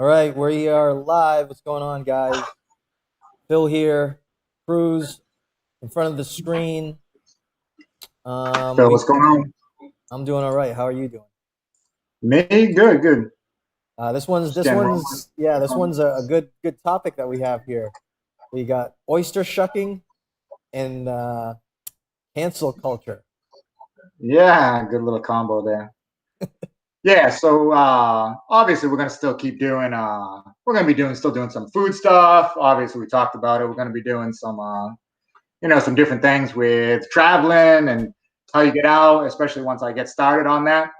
All right, we are live. What's going on, guys? Phil here, Cruz in front of the screen. So what's going on? I'm doing all right. How are you doing? Me, good, good. This one's Just this getting one's yeah, this one's a good topic that we have here. We got oyster shucking and cancel culture. Yeah, good little combo there. Yeah, so obviously we're gonna still keep doing we're gonna be doing still doing some food stuff. Obviously we talked about it. We're gonna be doing some some different things with traveling and how you get out, especially once I get started on that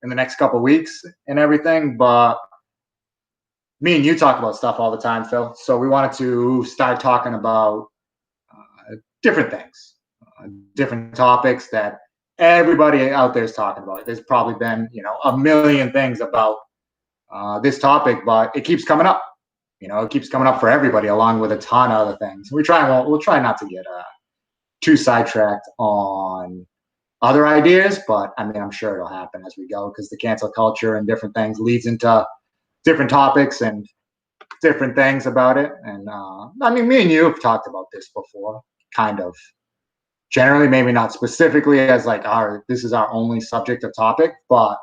in the next couple of weeks and everything. But me and you talk about stuff all the time, Phil. So we wanted to start talking about different things, different topics that everybody out there is talking about. There's probably been, a million things about this topic, but it keeps coming up. It keeps coming up for everybody, along with a ton of other things. We'll try not to get too sidetracked on other ideas, but I mean, I'm sure it'll happen as we go because the cancel culture and different things leads into different topics and different things about it. And I mean, me and you have talked about this before, kind of generally, maybe not specifically as like our this is our only subject of topic, but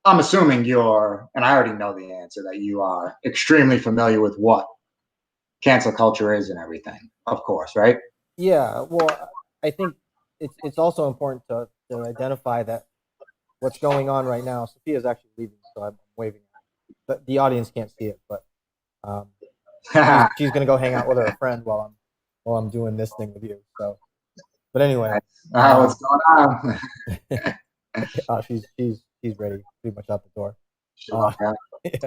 I'm assuming you're, and I already know the answer, that you are extremely familiar with what cancel culture is and everything, of course, right? Yeah, well, I think it's also important to identify that what's going on right now. Sophia's actually leaving, so I'm waving. But the audience can't see it, but um, she's gonna go hang out with her friend while I'm doing this thing with you. So, but anyway, What's going on? she's ready, pretty much out the door. Uh,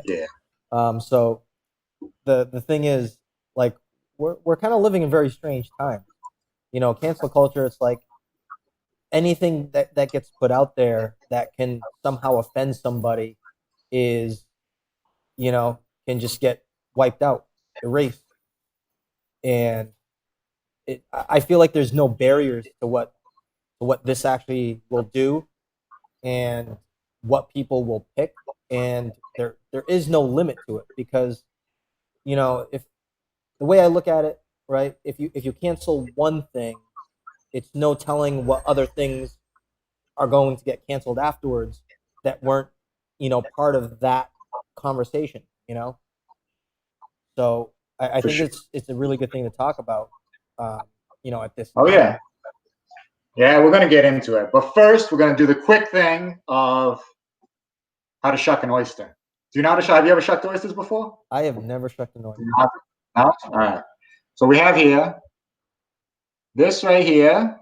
Yeah. so the thing is, like, we're kind of living in very strange times. Cancel culture. It's like anything that gets put out there that can somehow offend somebody is, can just get wiped out, erased, and I feel like there's no barriers to what this actually will do and what people will pick, and there is no limit to it because if the way I look at it, right, if you cancel one thing, it's no telling what other things are going to get canceled afterwards that weren't part of that conversation. So I For think sure. it's a really good thing to talk about, at this Oh time. yeah. Yeah, we're gonna get into it. But first we're gonna do the quick thing of how to shuck an oyster. Do you know how to shuck? Have you ever shucked oysters before? I have never struck the noise. No? No? All right. So we have here, this right here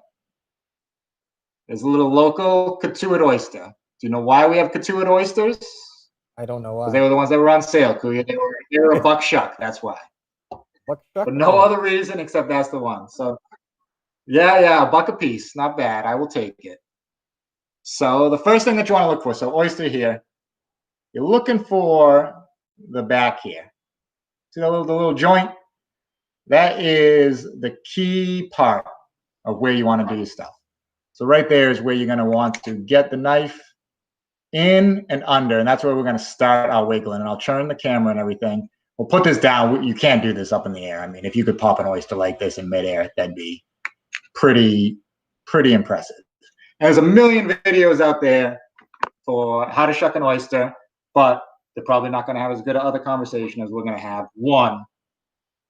is a little local Cotuit oyster. Do you know why we have Cotuit oysters? I don't know Because they why. were the ones that were on sale, Kuya. They were a buck shuck, that's why. What For struck? no Oh, other reason except that's the one. So yeah, a buck a piece. Not bad. I will take it. So the first thing that you want to look for, so oyster here, you're looking for the back here. See the little joint? That is the key part of where you want to do your stuff. So right there is where you're going to want to get the knife in and under, and that's where we're going to start our wiggling. And I'll turn the camera and everything. We'll put this down. You can't do this up in the air. I mean, if you could pop an oyster like this in midair, that'd be pretty impressive. And there's a million videos out there for how to shuck an oyster, but they're probably not going to have as good of other conversation as we're going to have. One,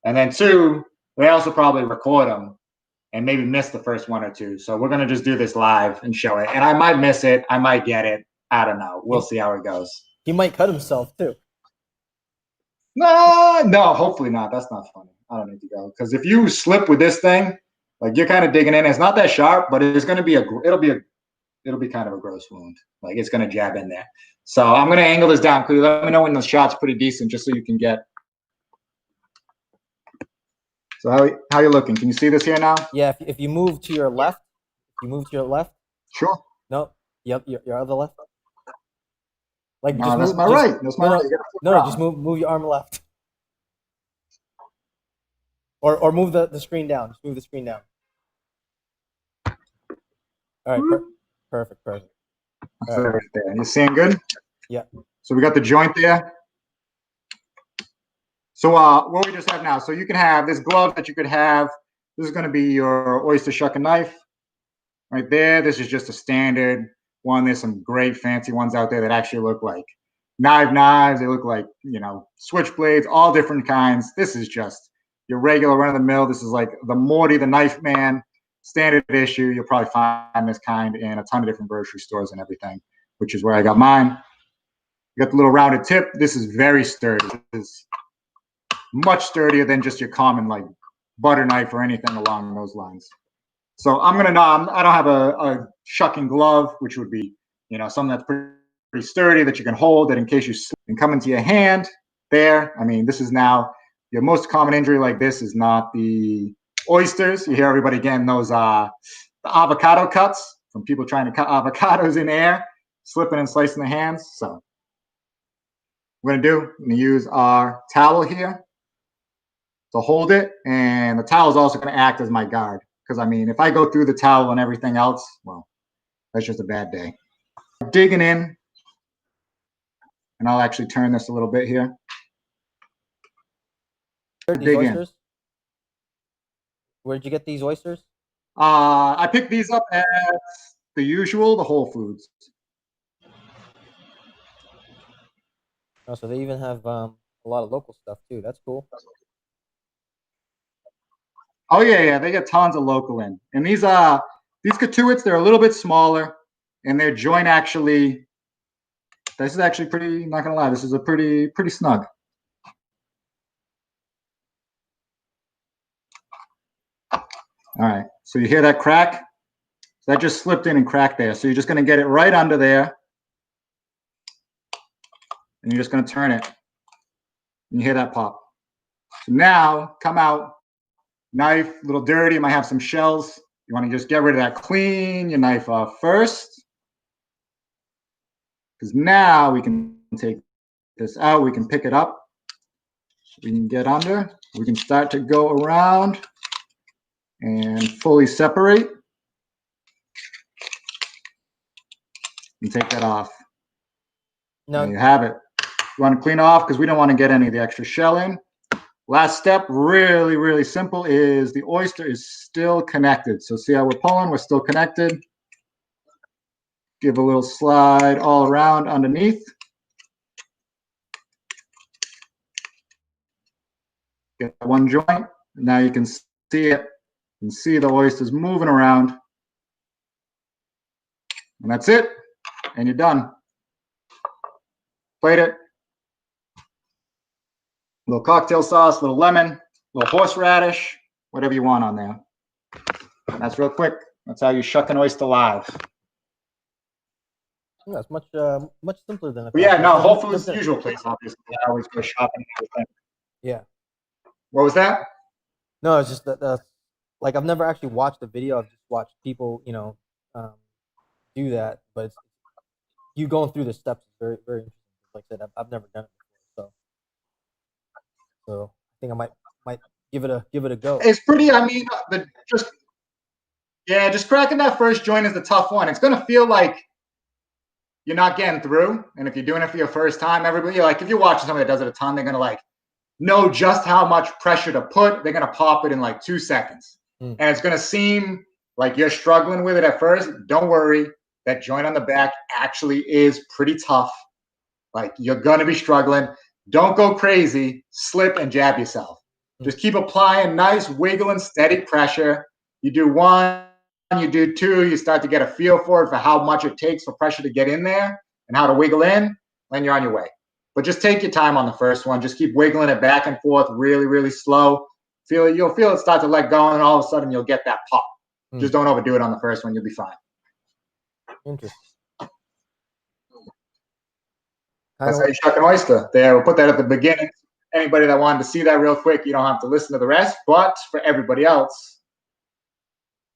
and then two, they also probably record them and maybe miss the first one or two. So we're going to just do this live and show it. And I might miss it. I might get it. I don't know. We'll see how it goes. he might cut himself too. No, hopefully not. That's not funny. I don't need to go. Because if you slip with this thing, like you're kind of digging in. It's not that sharp, but it's going to be it'll be kind of a gross wound. Like it's going to jab in there. So I'm going to angle this down. Let me know when the shot's pretty decent, just so you can get. So how you looking? Can you see this here now? Yeah, if you move to your left, Sure. No, yep, your other left. Like just No, that's move. my right. That's my right. You No, just move your arm left, or move the screen down. Just move the screen down. All right, perfect. All right. right there. You seeing good? Yeah. So we got the joint there. So what we just have now, so you can have this glove that you could have. This is going to be your oyster shucking knife right there. This is just a standard one. There's some great fancy ones out there that actually look like knives. They look like, switchblades, all different kinds. This is just your regular run of the mill. This is like the Morty, the Knife Man, standard issue. You'll probably find this kind in a ton of different grocery stores and everything, which is where I got mine. You got the little rounded tip. This is very sturdy. This is much sturdier than just your common like butter knife or anything along those lines. So I don't have a shucking glove, which would be, something that's pretty sturdy that you can hold that in case you slip and come into your hand there. I mean, this is now your most common injury like this is not the oysters. You hear everybody getting those the avocado cuts from people trying to cut avocados in air, slipping and slicing their hands. So we're going to use our towel here to hold it, and the towel is also going to act as my guard. Because, I mean, if I go through the towel and everything else, well, that's just a bad day. Digging in, and I'll actually turn this a little bit here. These oysters? Where did you get these oysters? I picked these up at the Whole Foods. Oh, so they even have a lot of local stuff too. That's cool. Oh yeah, they get tons of local in. And these Cotuits, they're a little bit smaller, and their joint actually. This is actually pretty. Not gonna lie, this is a pretty snug. All right, so you hear that crack? So that just slipped in and cracked there. So you're just gonna get it right under there, and you're just gonna turn it. And you hear that pop. So now come out. Knife, a little dirty, you might have some shells. You want to just get rid of that. Clean your knife off first. Because now we can take this out. We can pick it up. We can get under. We can start to go around and fully separate. And take that off. No. There you have it. You want to clean off because we don't want to get any of the extra shell in. Last step, really simple, is the oyster is still connected. So see how we're pulling? We're still connected. Give a little slide all around underneath. Get one joint. Now you can see it. You can see the oysters moving around. And that's it. And you're done. Plate it. A little cocktail sauce, a little lemon, a little horseradish, whatever you want on there. And that's real quick. That's how you shuck an oyster live. Yeah, it's much simpler than. But yeah, no, Whole Foods is the usual place. Obviously, I always go shopping and everything. Yeah. What was that? No, it's just that like I've never actually watched a video. I've just watched people, do that. But you going through the steps is very interesting. Like I said, I've never done it before, so I think I might give it a go. It's pretty. I mean, just cracking that first joint is the tough one. It's gonna feel like you're not getting through, and if you're doing it for your first time, everybody like if you're watching somebody that does it a ton, they're gonna like know just how much pressure to put. They're gonna pop it in like 2 seconds, and it's gonna seem like you're struggling with it at first. Don't worry, that joint on the back actually is pretty tough. Like you're gonna be struggling. Don't go crazy, slip and jab yourself. Just keep applying nice, wiggling, steady pressure. You do one, you do two, you start to get a feel for it, for how much it takes for pressure to get in there and how to wiggle in, then you're on your way. But just take your time on the first one. Just keep wiggling it back and forth really slow. You'll feel it start to let go, and all of a sudden you'll get that pop. Just don't overdo it on the first one. You'll be fine. Interesting. That's how you shuck an oyster. There, we'll put that at the beginning. Anybody that wanted to see that real quick, you don't have to listen to the rest. But for everybody else,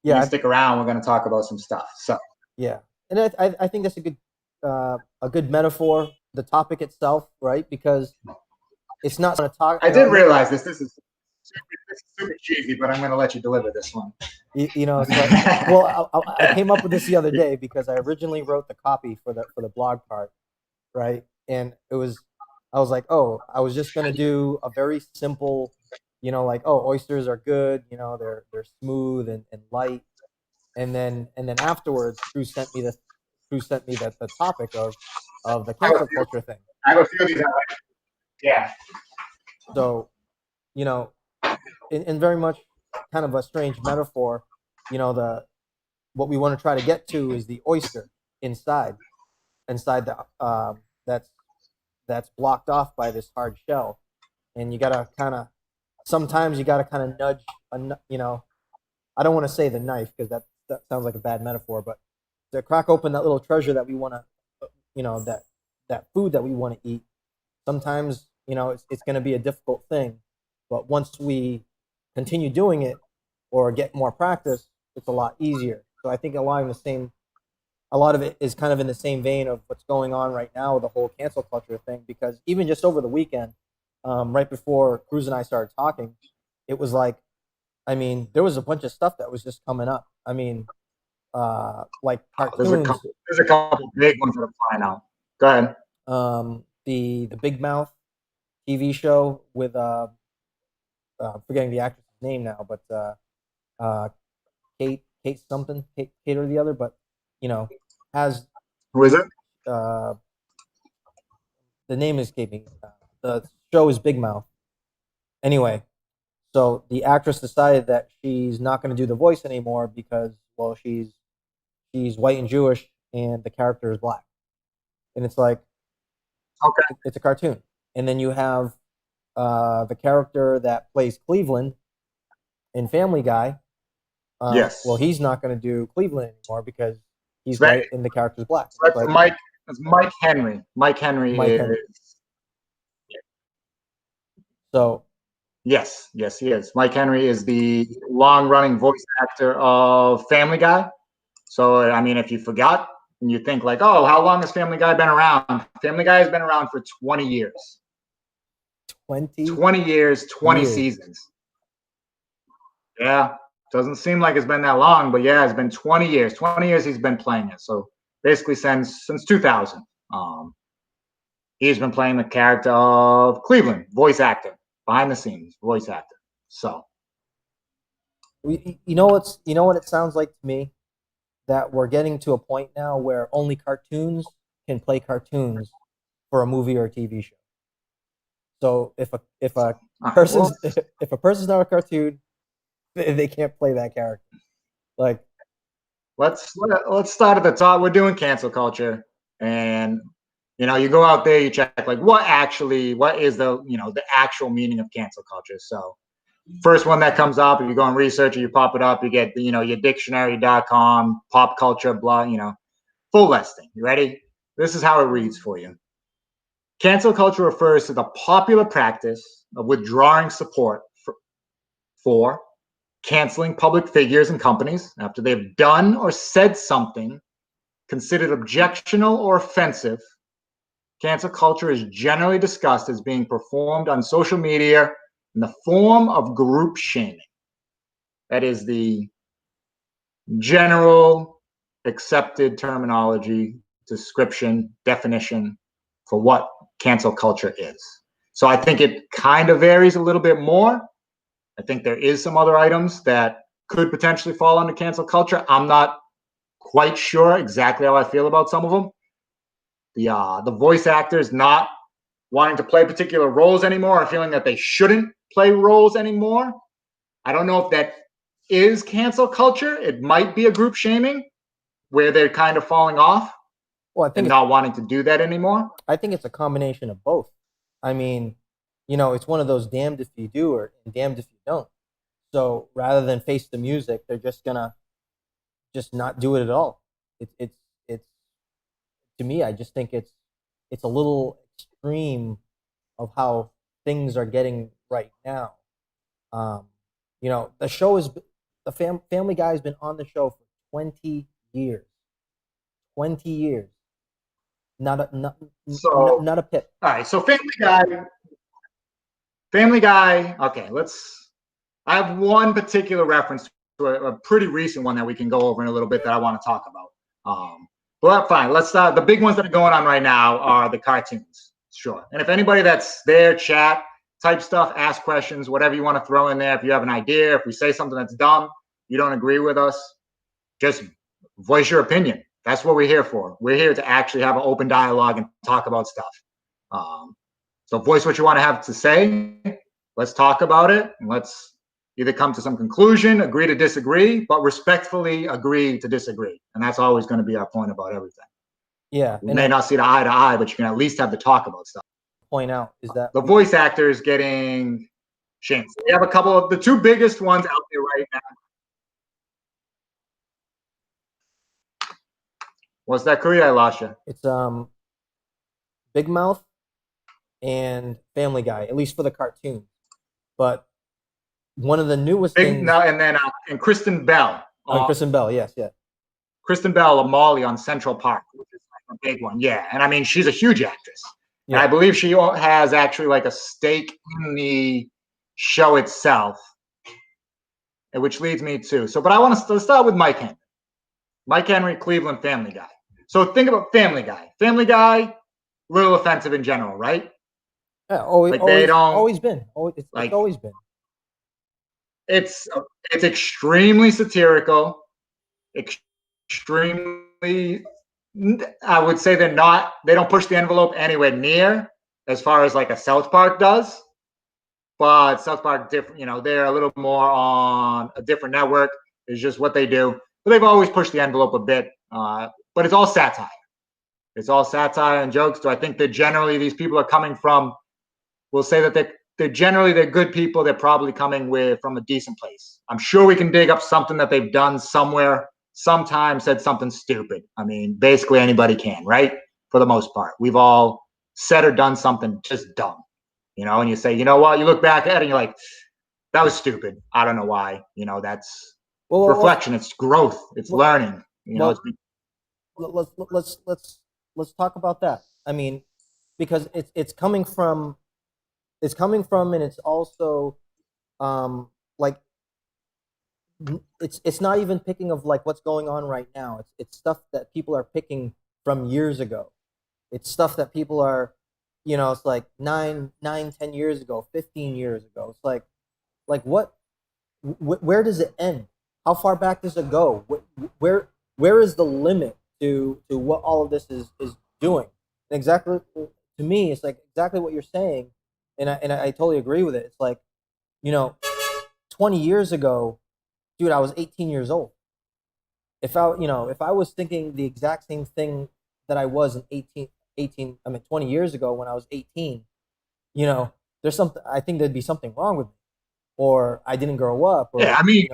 you can stick around. We're going to talk about some stuff. So yeah, and I think that's a good metaphor. The topic itself, right? Because it's not going to talk. I did realize this. This is super cheesy, but I'm going to let you deliver this one. Well, I came up with this the other day because I originally wrote the copy for the blog part, right? And it was I was like, oh, I was just gonna do a very simple, like, oh, oysters are good, they're smooth and light. And then afterwards, Cruz sent me the topic of the I have a cancel few. culture thing. I have a few of these. Yeah. So, you know, in very much kind of a strange metaphor, the what we want to try to get to is the oyster inside the that's blocked off by this hard shell, and you gotta kind of sometimes you gotta kind of nudge I don't want to say the knife because that sounds like a bad metaphor, but to crack open that little treasure that we want to, that food that we want to eat. Sometimes it's going to be a difficult thing, but once we continue doing it or get more practice, it's a lot easier. So I think a lot of it is kind of in the same vein of what's going on right now with the whole cancel culture thing. Because even just over the weekend, right before Cruz and I started talking, it was like, I mean, there was a bunch of stuff that was just coming up. I mean, like There's a cartoons, couple. There's a couple big ones that are flying out. Go ahead. the Big Mouth TV show with I'm forgetting the actress's name now, but uh, Kate something, Kate or the other, but you know, has Who is it? uh, the name is escaping. The show is Big Mouth. Anyway, so the actress decided that she's not going to do the voice anymore because, well, she's white and Jewish, and the character is black, and it's like Okay. it's a cartoon. And then you have the character that plays Cleveland in Family Guy. Well, Yes. he's not going to do Cleveland anymore because It's he's that. white and the character's black. So It's that's like Mike. That's Mike Henry. Mike Henry Mike is. Henry. So Yes, yes, he is. Mike Henry is the long-running voice actor of Family Guy. So, I mean, if you forgot and you think like, oh, how long has Family Guy been around? Family Guy has been around for 20 years. 20 20 years, 20 years. seasons. Yeah, doesn't seem like it's been that long, but yeah, it's been 20 years. 20 years he's been playing it. So basically since 2000. Um, he's been playing the character of Cleveland, voice actor, behind the scenes, voice actor. So, You know what it sounds like to me, that we're getting to a point now where only cartoons can play cartoons for a movie or a TV show. So if a well, person's if a person's not a cartoon, they can't play that character. Like, let's start at the top. We're doing cancel culture, and you go out there, you check like what is the actual meaning of cancel culture. So first one that comes up, if you go and research it, you pop it up, you get your dictionary.com, pop culture, blah, full listing. You ready? This is how it reads for you. Cancel culture refers to the popular practice of withdrawing support for canceling public figures and companies after they've done or said something considered objectionable or offensive. Cancel culture is generally discussed as being performed on social media in the form of group shaming. That is the general accepted terminology, description, definition for what cancel culture is. So I think it kind of varies a little bit more. I think there is some other items that could potentially fall under cancel culture. I'm not quite sure exactly how I feel about some of them. The voice actors not wanting to play particular roles anymore or feeling that they shouldn't play roles anymore. I don't know if that is cancel culture. It might be a group shaming where they're kind of falling off well, and not wanting to do that anymore. I think it's a combination of both. I mean, it's one of those damned if you do or damned if you don't. So rather than face the music, they're just gonna just not do it at all. It's to me, I just think it's a little extreme of how things are getting right now. Um, the show is Family Guy has been on the show for 20 years. 20 years. Not a not, So, not a pip. all right. So Family Guy. Family Guy. Okay, let's. I have one particular reference to a pretty recent one that we can go over in a little bit that I want to talk about. But fine. Let's start. The big ones that are going on right now are the cartoons. Sure. And if anybody that's there, chat, type stuff, ask questions, whatever you want to throw in there. If you have an idea, if we say something that's dumb, you don't agree with us, just voice your opinion. That's what we're here for. We're here to actually have an open dialogue and talk about stuff. So voice what you want to have to say. Let's talk about it. And let's either come to some conclusion, agree to disagree, but respectfully agree to disagree. And that's always going to be our point about everything. Yeah. We may not see the eye to eye, but you can at least have the talk about stuff. Point out is that the voice actors getting shamed. So we have a couple of the two biggest ones out there right now. What's that, Korea? I lost you. It's Big Mouth and Family Guy, at least for the cartoon. But one of the newest things. No, and then and Kristen Bell. Kristen Bell, yes. Kristen Bell, Molly on Central Park, which is like a big one. Yeah, and I mean she's a huge actress. Yeah. And I believe she has actually like a stake in the show itself, which leads me to but I want to start with Mike Henry. Mike Henry, Cleveland, Family Guy. So think about Family Guy. Family Guy, little offensive in general, right? Yeah, always been. It's always been. It's extremely satirical, extremely. I would say they don't push the envelope anywhere near as far as like a South Park does. But South Park, different, they're a little more on a different network. It's just what they do. But they've always pushed the envelope a bit. But it's all satire. It's all satire and jokes. Do I think that generally these people are coming from? We'll say that they're good people. They're probably coming from a decent place. I'm sure we can dig up something that they've done somewhere, sometime said something stupid. I mean, basically anybody can, right? For the most part, we've all said or done something just dumb, and you say, you know what? You look back at it and you're like, that was stupid. I don't know why. That's reflection. It's growth. It's learning. Let's talk about that. I mean, because it's coming from, and it's also, like, it's not even picking of like what's going on right now. It's stuff that people are picking from years ago. It's stuff that people are, it's like 10 years ago, 15 years ago. It's like what, where does it end? How far back does it go? Where is the limit to what all of this is doing? And exactly, to me, it's like exactly what you're saying. And I totally agree with it. It's like, 20 years ago, dude, I was 18 years old. If I was thinking the exact same thing that I was in 20 years ago when I was 18, there's something, I think there'd be something wrong with me, or I didn't grow up. Or, yeah, I mean,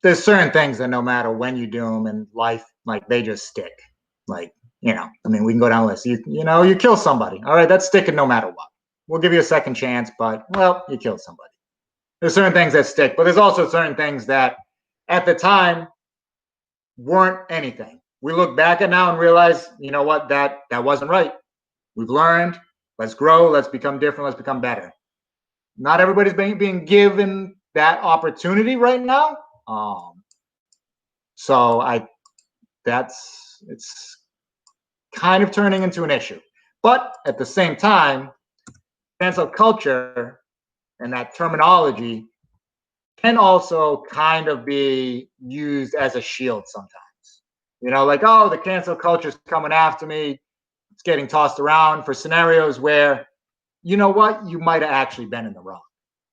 there's certain things that no matter when you do them in life, like they just stick. Like, I mean, we can go down the list. You kill somebody. All right, that's sticking no matter what. We'll give you a second chance, but, you killed somebody. There's certain things that stick, but there's also certain things that at the time weren't anything. We look back at now and realize, you know what, that wasn't right. We've learned. Let's grow. Let's become different. Let's become better. Not everybody's being given that opportunity right now. So it's kind of turning into an issue. But at the same time, cancel culture and that terminology can also kind of be used as a shield sometimes. Like, oh, the cancel culture is coming after me. It's getting tossed around for scenarios where, you know what, you might have actually been in the wrong.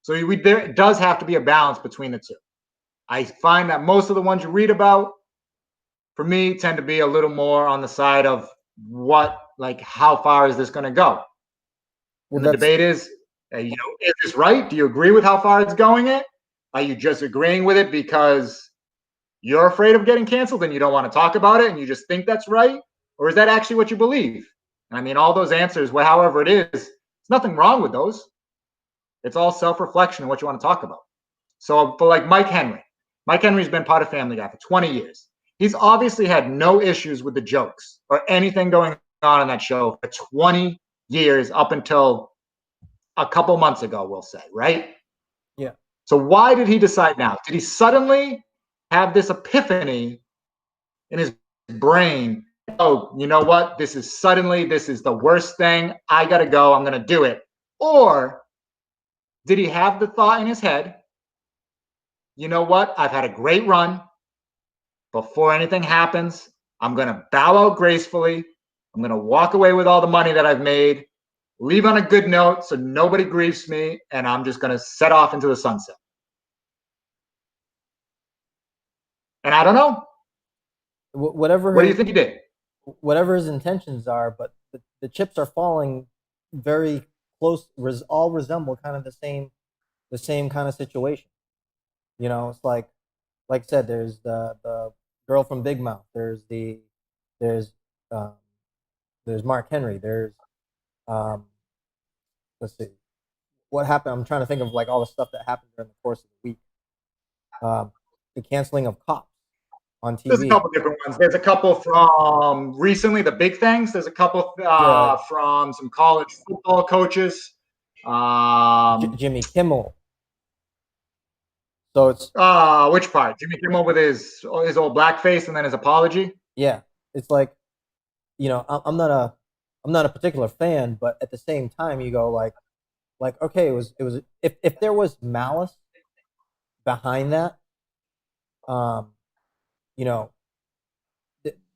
So there does have to be a balance between the two. I find that most of the ones you read about, for me, tend to be a little more on the side of how far is this going to go? Well, the debate is, is this right? Do you agree with how far it's going it? Are you just agreeing with it because you're afraid of getting canceled and you don't want to talk about it and you just think that's right? Or is that actually what you believe? I mean, all those answers, however it is, there's nothing wrong with those. It's all self-reflection and what you want to talk about. So for like Mike Henry's been part of Family Guy for 20 years. He's obviously had no issues with the jokes or anything going on in that show for 20 years up until a couple months ago, we'll say, right? Yeah. So why did he decide now? Did he suddenly have this epiphany in his brain? oh, you know what? This is suddenly, this is the worst thing. I got to go. I'm going to do it. Or did he have the thought in his head, you know what? I've had a great run. Before anything happens, I'm going to bow out gracefully. I'm going to walk away with all the money that I've made, leave on a good note so nobody grieves me, and I'm just going to set off into the sunset. And I don't know. Whatever What do you his think he did? whatever his intentions are, but the chips are falling very close. All resemble kind of the same kind of situation. It's like I said, there's the girl from Big Mouth. There's um, there's Mark Henry. There's um, let's see what happened. I'm trying to think of like all the stuff that happened during the course of the week. Um, the canceling of Cops on There's a TV. couple different ones. There's a couple from recently, the big things. There's a couple The from some college football coaches. Jimmy Kimmel. So it's Which part? Jimmy Kimmel with his old blackface and then his apology. yeah, it's like I'm not a particular fan, but at the same time, you go like okay, it was if there was malice behind that, um, you know,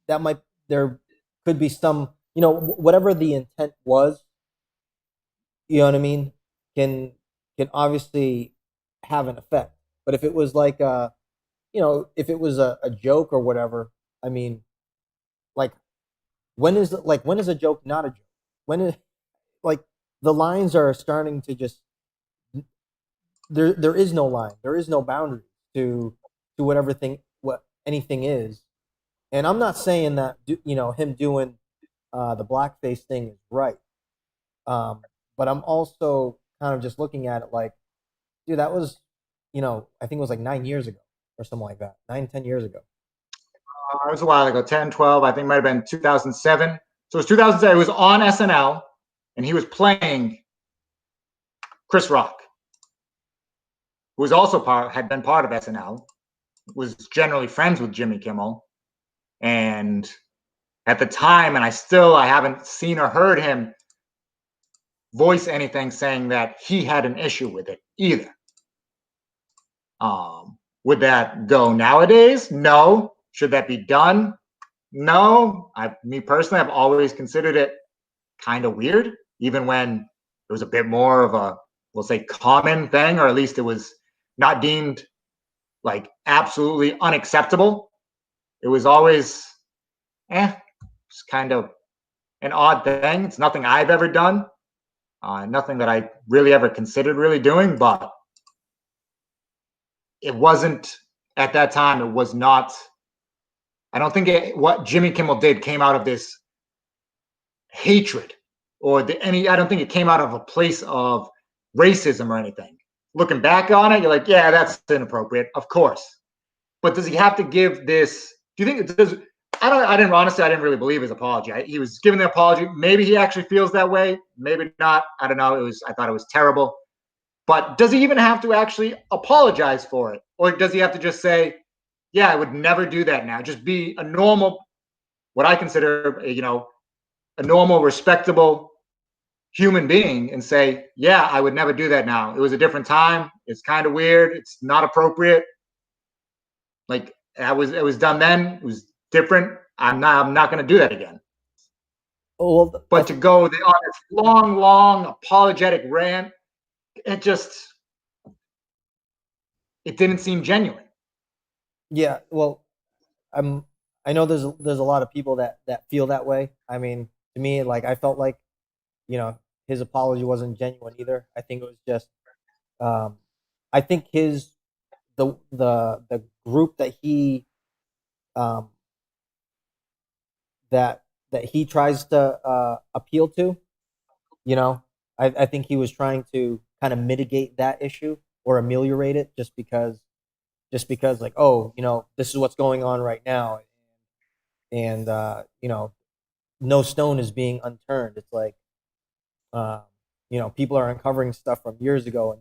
that might there could be some whatever the intent was, you know what I mean, can can obviously have an effect. But if it was like if it was a joke or whatever, I mean, like when is a joke not a joke? When is like the lines are starting to just there is no line. There is no boundary to what anything is. And I'm not saying that him doing the blackface thing is right. But I'm also kind of just looking at it like, dude, that was I think it was like 9 years ago or something like that. 9, 10 years ago. It was a while ago, 10, 12, I think it might have been 2007. So it was 2007. It was on SNL, and he was playing Chris Rock, who was also had been part of SNL, was generally friends with Jimmy Kimmel. And at the time, and I haven't seen or heard him voice anything saying that he had an issue with it either. Would that go nowadays? No. Should that be done? No. Me personally, I've always considered it kind of weird, even when it was a bit more of a, we'll say, common thing, or at least it was not deemed like absolutely unacceptable. It was always, it's kind of an odd thing. It's nothing I've ever done, nothing that I really ever considered really doing, but it wasn't at that time. It was not. I don't think what Jimmy Kimmel did came out of this hatred I don't think it came out of a place of racism or anything. Looking back on it, you're like, yeah, that's inappropriate, of course. But does he have to give this? Do you think it does? I didn't really believe his apology. He was giving the apology. Maybe he actually feels that way. Maybe not. I don't know. I thought it was terrible. But does he even have to actually apologize for it? Or does he have to just say, yeah, I would never do that now? Just be a normal, what I consider, a normal, respectable human being and say, yeah, I would never do that now. It was a different time. It's kind of weird. It's not appropriate. Like it was done then. It was different. I'm not going to do that again. Oh, well, But to go on this long, long apologetic rant, it didn't seem genuine. yeah. Well, I'm. I know there's a lot of people that feel that way. I mean, to me, like I felt like you know his apology wasn't genuine either. I think it was just. Um, I think the group um, that he tries to appeal to. You know, I think he was trying to kind of mitigate that issue or ameliorate it just because like, oh, this is what's going on right now, and no stone is being unturned. It's like uh, people are uncovering stuff from years ago, and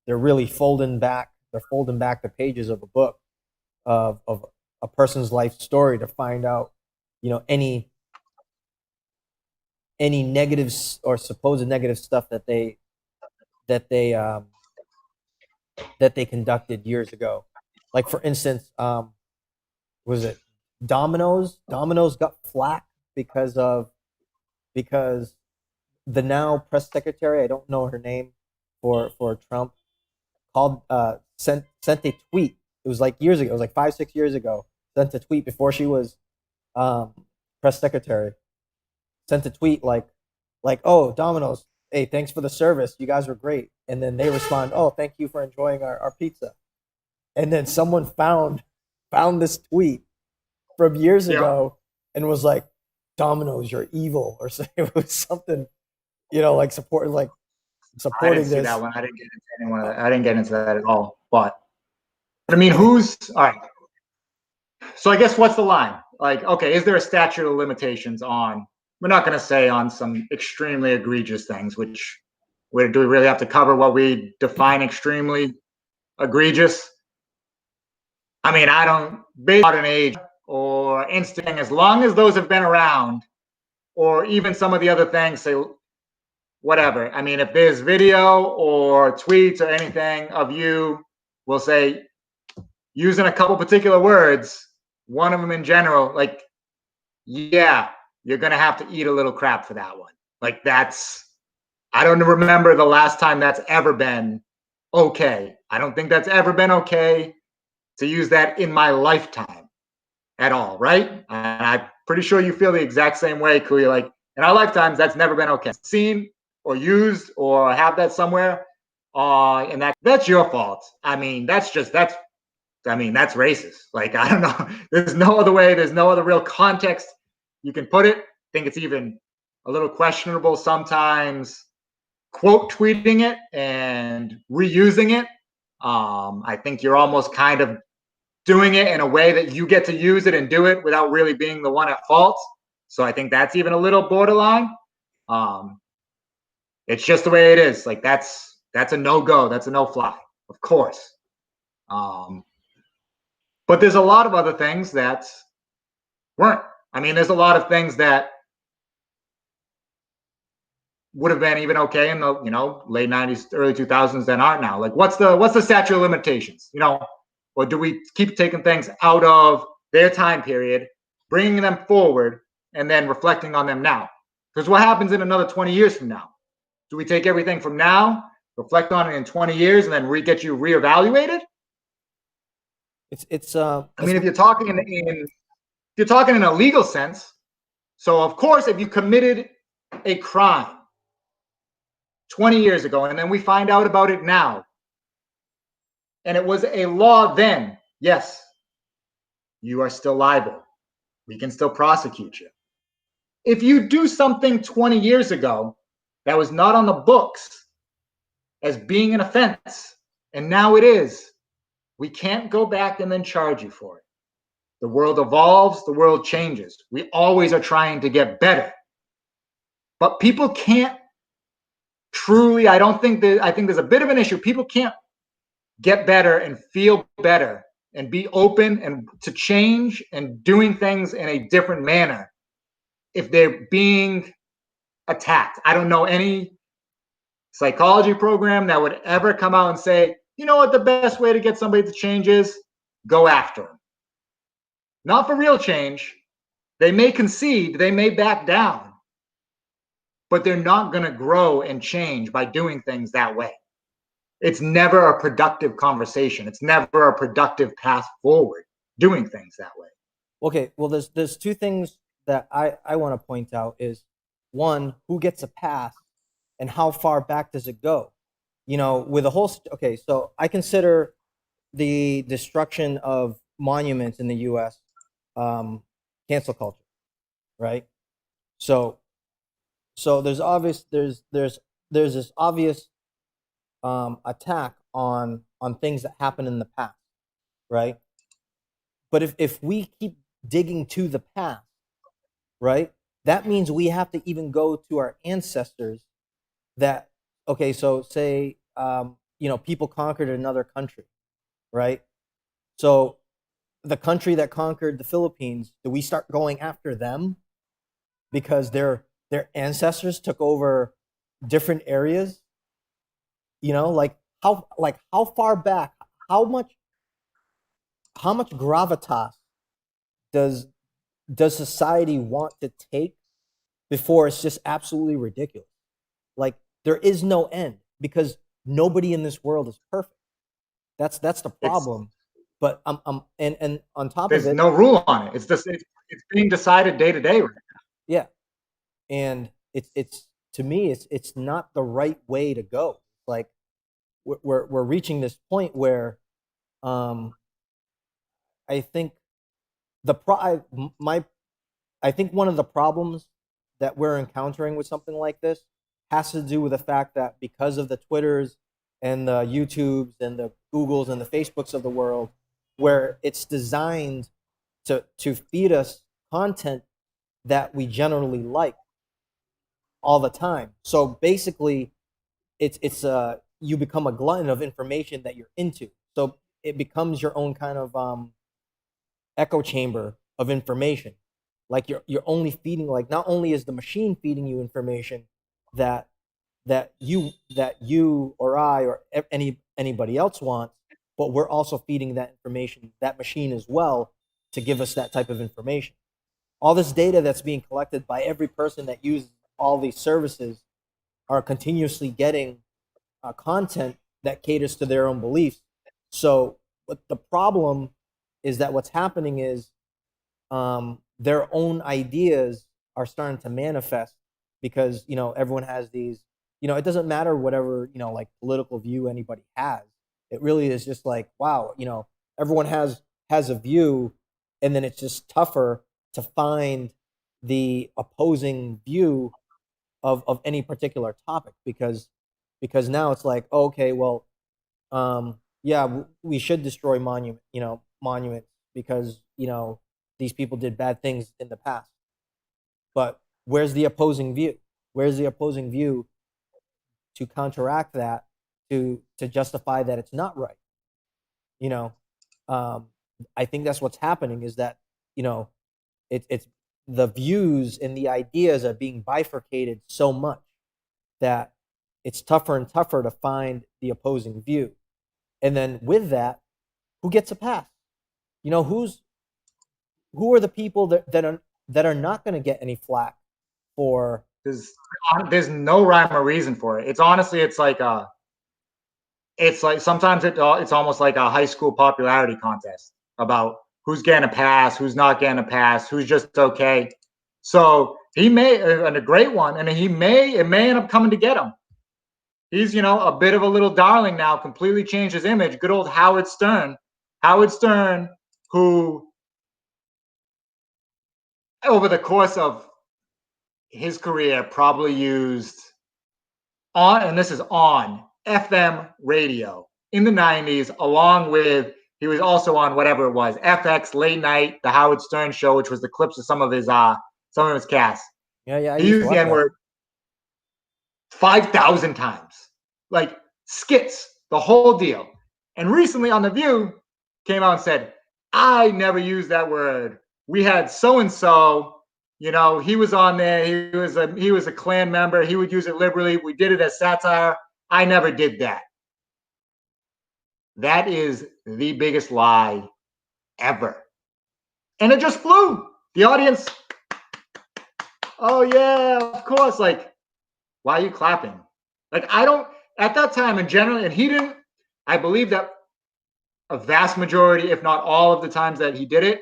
they're really folding back the pages of a book of a person's life story to find out any negatives or supposed negative stuff that they um, that they conducted years ago. Like for instance, was it Domino's? Domino's got flack because the now press secretary, I don't know her name, for Trump, called sent a tweet. It was like years ago. It was like 5 6 years ago. Sent a tweet before she was um, press secretary. Sent a tweet like, oh, Domino's, hey, thanks for the service. You guys were great. And then they respond, oh, thank you for enjoying our pizza. And then someone found this tweet from years Yeah. ago and was like, Domino's, you're evil, or something. It was something, like I didn't supporting see that this. one. I didn't get into any one of that. I didn't get into that at all. But I mean, who's all right? So I guess what's the line? Like, okay, is there a statute of limitations on? We're not going to say on some extremely egregious things, which do we really have to cover what we define extremely egregious? I mean, I don't based on age or instinct, as long as those have been around, or even some of the other things, say whatever. I mean, if there's video or tweets or anything of you, we'll say using a couple particular words, one of them in general, like, yeah, you're going to have to eat a little crap for that one. Like, I don't remember the last time that's ever been okay. I don't think that's ever been okay to use that in my lifetime at all, right? And I'm pretty sure you feel the exact same way, Kuya. Like, in our lifetimes, that's never been okay. Seen or used or have that somewhere, and that's your fault. I mean, that's racist. Like, I don't know. There's no other way. There's no other real context you can put it. I think it's even a little questionable sometimes quote tweeting it and reusing it. I think you're almost kind of doing it in a way that you get to use it and do it without really being the one at fault. So I think that's even a little borderline. Um, it's just the way it is. Like, that's a no-go. That's a no-fly, of course. But there's a lot of other things that weren't. I mean, there's a lot of things that would have been even okay in the late 90s, early 2000s that aren't now. Like, what's the statute of limitations? Or do we keep taking things out of their time period, bringing them forward, and then reflecting on them now? Because what happens in another 20 years from now? Do we take everything from now, reflect on it in 20 years, and then get you reevaluated? I mean, if you're talking in a legal sense, so of course, if you committed a crime 20 years ago and then we find out about it now, and it was a law then, yes, you are still liable. We can still prosecute you. If you do something 20 years ago that was not on the books as being an offense, and now it is, we can't go back and then charge you for it. The world evolves, the world changes. We always are trying to get better. But people can't truly, I think there's a bit of an issue. People can't get better and feel better and be open and to change and doing things in a different manner if they're being attacked. I don't know any psychology program that would ever come out and say, you know what, the best way to get somebody to change is go after them. Not for real change. They may concede, they may back down, but they're not going to grow and change by doing things that way. It's never a productive conversation. It's never a productive path forward doing things that way. Okay, well, there's two things that I want to point out is, one, who gets a pass and how far back does it go? With a whole, okay, so I consider the destruction of monuments in the U.S. Cancel culture, right? So there's this obvious attack on things that happen in the past, right? But if we keep digging to the past, right, that means we have to even go to our ancestors. That, okay, so say people conquered another country, right? So the country that conquered the Philippines, do we start going after them because their ancestors took over different areas? You know, like how far back, how much how much gravitas does society want to take before it's just absolutely ridiculous? Like there is no end because nobody in this world is perfect. That's the It's problem. But and on top of there's it, no rule on it. It's just it's being decided day to day right now. yeah, and it's to me it's not the right way to go. Like we're reaching this point where um I think the pro I, my I think one of the problems that we're encountering with something like this has to do with the fact that because of the Twitters and the YouTubes and the Googles and the Facebooks of the world, where it's designed to feed us content that we generally like all the time. So basically, it's you become a glutton of information that you're into. So it becomes your own kind of echo chamber of information. Like you're only feeding, like not only is the machine feeding you information that that you or I or anybody else wants, but we're also feeding that information, that machine as well, to give us that type of information. All this data that's being collected by every person that uses all these services are continuously getting content that caters to their own beliefs. So, but the problem is that what's happening is their own ideas are starting to manifest because everyone has these. It doesn't matter whatever like political view anybody has. It really is just like wow, everyone has a view, and then it's just tougher to find the opposing view of any particular topic because now it's like okay, well, yeah, we should destroy monuments because these people did bad things in the past. But where's the opposing view? Where's the opposing view to counteract that, to justify that it's not right? You know, um, I think that's what's happening is that it's the views and the ideas are being bifurcated so much that it's tougher and tougher to find the opposing view. And then with that, who gets a pass? Who are the people that are not going to get any flack for? There's there's no rhyme or reason for it. It's honestly it's like sometimes it's almost like a high school popularity contest about who's getting a pass, who's not getting a pass, who's just okay. So he may and a great one, and it may end up coming to get him. He's a bit of a little darling now, completely changed his image. Good old Howard Stern. Howard Stern, who over the course of his career probably used and this is on FM radio in the 90s, along with he was also on whatever it was, FX late night, the Howard Stern show, which was the clips of some of his casts. Yeah, I He used to used the watch N that. word 5,000 times, like skits, the whole deal. And recently on The View came out and said, I never used that word. We had so and so, he was on there. He was a Klan member. He would use it liberally. We did it as satire. I never did that. That is the biggest lie ever. And it just flew. The audience, oh yeah, of course. Like, why are you clapping? Like, I don't, at that time in general, and he didn't, I believe that a vast majority, if not all of the times that he did it,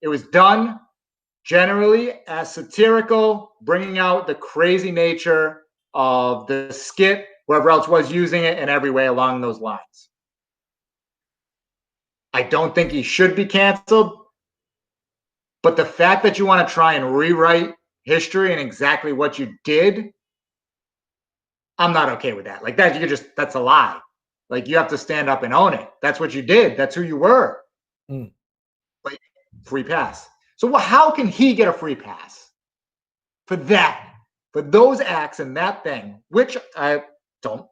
it was done generally as satirical, bringing out the crazy nature of the skit, whoever else was using it in every way along those lines. I don't think he should be canceled, but the fact that you want to try and rewrite history and exactly what you did, I'm not okay with that. Like that, that's a lie. Like you have to stand up and own it. That's what you did. That's who you were. Mm. Like free pass. So how can he get a free pass for that? For those acts and that thing, which I don't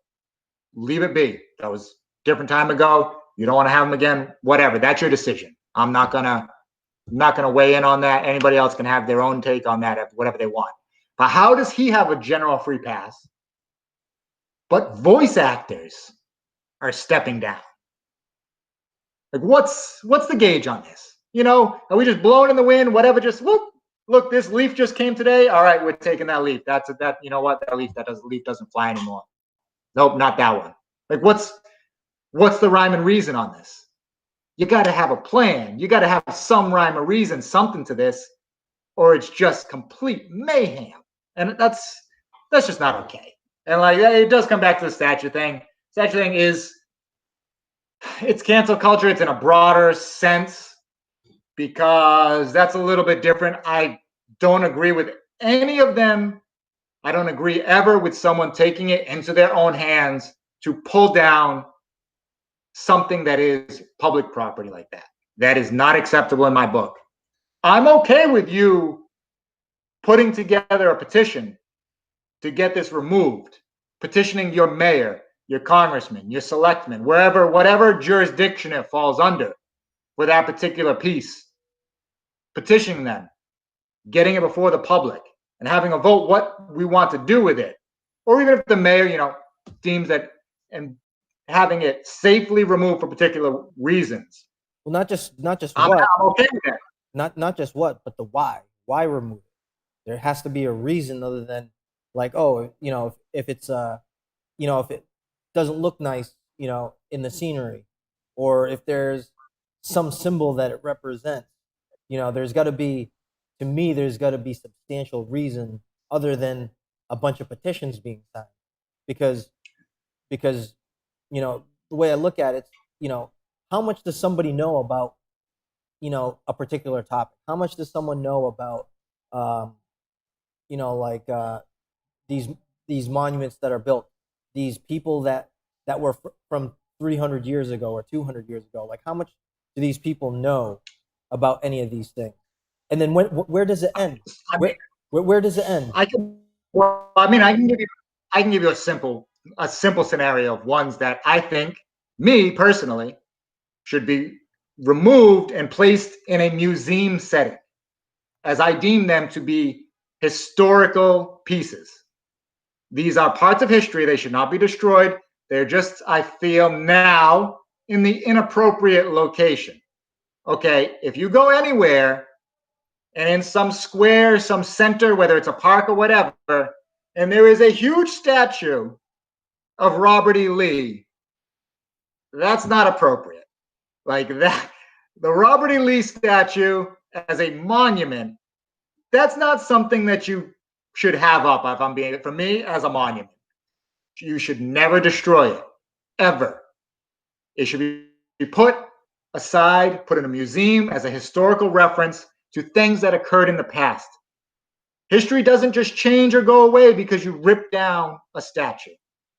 leave it be. That was a different time ago. You don't want to have them again. Whatever. That's your decision. I'm not gonna weigh in on that. Anybody else can have their own take on that, whatever they want. But how does he have a general free pass, but voice actors are stepping down? Like, what's the gauge on this? Are we just blowing in the wind? Whatever, just look, this leaf just came today. All right, we're taking that leaf. That you know what? Leaf doesn't fly anymore. Nope, not that one. Like, what's the rhyme and reason on this? You got to have a plan. You got to have some rhyme or reason, something to this, or it's just complete mayhem. And that's just not okay. And like, it does come back to the statue thing. Statue thing it's cancel culture. It's in a broader sense because that's a little bit different. I don't agree with any of them. I don't agree ever with someone taking it into their own hands to pull down something that is public property like that. That is not acceptable in my book. I'm okay with you putting together a petition to get this removed, petitioning your mayor, your congressman, your selectman, whatever jurisdiction it falls under for that particular piece, petitioning them, getting it before the public, and having a vote what we want to do with it. Or even if the mayor, deems that, and having it safely removed for particular reasons. Well, not just I'm what, okay with that. not just what, but the why. Why remove it? There has to be a reason other than like, oh, if it's if it doesn't look nice, in the scenery, or if there's some symbol that it represents, there's got to be, to me, there's got to be substantial reason other than a bunch of petitions being signed, because because the way I look at it, how much does somebody know about a particular topic? How much does someone know about um, like these these monuments that are built, these people that were from 300 years ago or 200 years ago? Like, how much do these people know about any of these things? And then where does it end? I mean, Where does it end? I can give you a simple scenario of ones that I think, me personally, should be removed and placed in a museum setting, as I deem them to be historical pieces. These are parts of history. They should not be destroyed. They're just, I feel now, in the inappropriate location. Okay, if you go anywhere and in some square, some center, whether it's a park or whatever, and there is a huge statue of Robert E. Lee, that's not appropriate. Like that, the Robert E. Lee statue as a monument, that's not something that you should have up. If I'm being, for me, as a monument, you should never destroy it, ever. It should be put aside, put in a museum as a historical reference to things that occurred in the past. History doesn't just change or go away because you rip down a statue.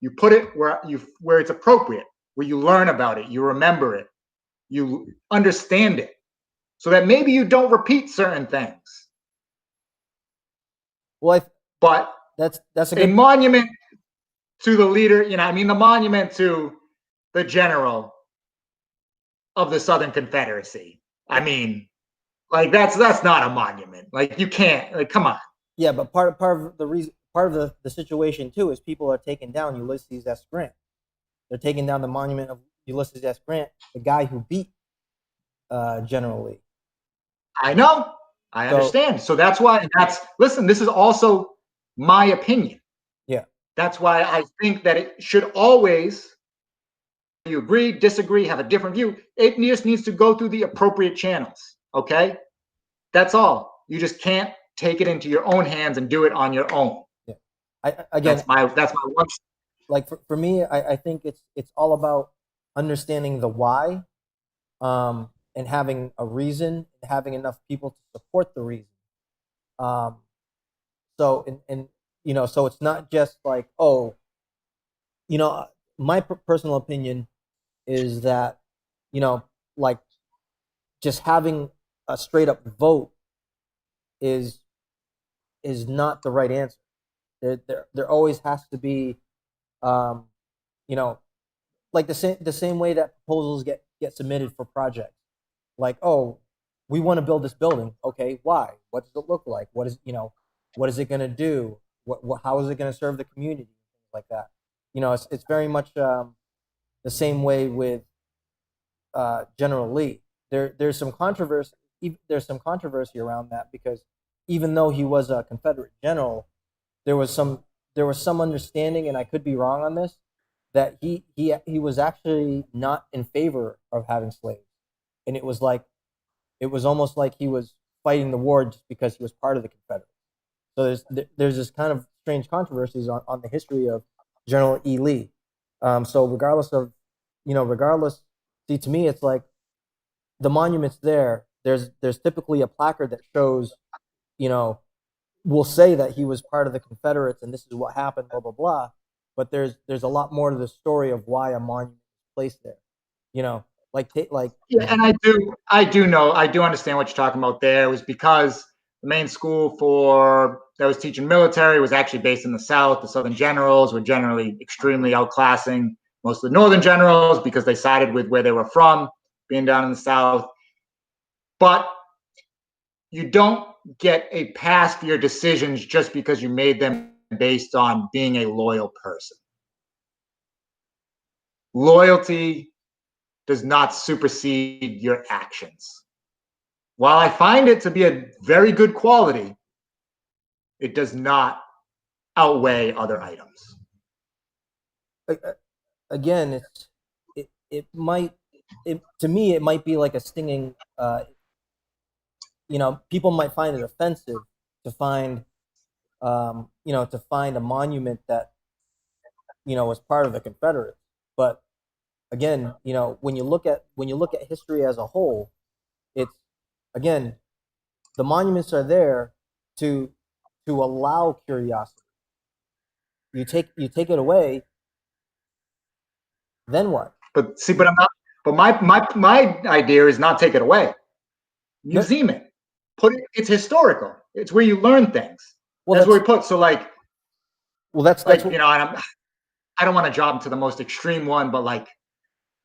You put it where it's appropriate, where you learn about it, you remember it, you understand it, so that maybe you don't repeat certain things. Well, but that's a good monument to the leader, the monument to the general of the Southern Confederacy. I mean, like that's not a monument. Like, you can't, like, come on. Yeah, but part of the reason, part of the situation too, is people are taking down Ulysses S. Grant. They're taking down the monument of Ulysses S. Grant, the guy who beat General Lee. I know. I understand. So that's why. Listen. This is also my opinion. Yeah. That's why I think that it should always. You agree, disagree, have a different view. It just needs to go through the appropriate channels. Okay. That's all. You just can't take it into your own hands and do it on your own. Yeah. Again, that's my one. Like for me, I think it's all about understanding the why, and having a reason, and having enough people to support the reason. So so it's not just like, oh, my personal opinion is that, like, just having a straight up vote is not the right answer. There always has to be, like the same way that proposals get submitted for projects. like, oh, we want to build this building. Okay, why? What does it look like? What is, what is it going to do? How is it going to serve the community? Things like that. It's very much the same way with General Lee. There's some controversy. There's some controversy around that because even though he was a Confederate general, there was some there was some understanding, and I could be wrong on this, that he was actually not in favor of having slaves, and it was almost like he was fighting the war just because he was part of the Confederates. So there's this kind of strange controversies on the history of General E. Lee. So regardless, see, to me, it's like the monument's there. There's typically a placard that shows, you know, will say that he was part of the Confederates and this is what happened, blah blah blah. But there's a lot more to the story of why a monument is placed there. You know, like Yeah, and I do understand what you're talking about there. It was because the main school for that was teaching military was actually based in the South. The Southern generals were generally extremely outclassing most of the Northern generals because they sided with where they were from, being down in the South. But you don't get a pass for your decisions just because you made them based on being a loyal person. Loyalty does not supersede your actions. While I find it to be a very good quality, it does not outweigh other items. again, it might to me it might be like a stinging. People might find it offensive to find to find a monument that was part of the Confederates. But again, when you look at history as a whole, it's again the monuments are there to allow curiosity. You take it away, then what? But see, but I'm not. But my idea is not take it away. No, Museum it. Put it. It's historical. It's where you learn things. well, That's where we put. So that's what. and I don't want to jump to the most extreme one, but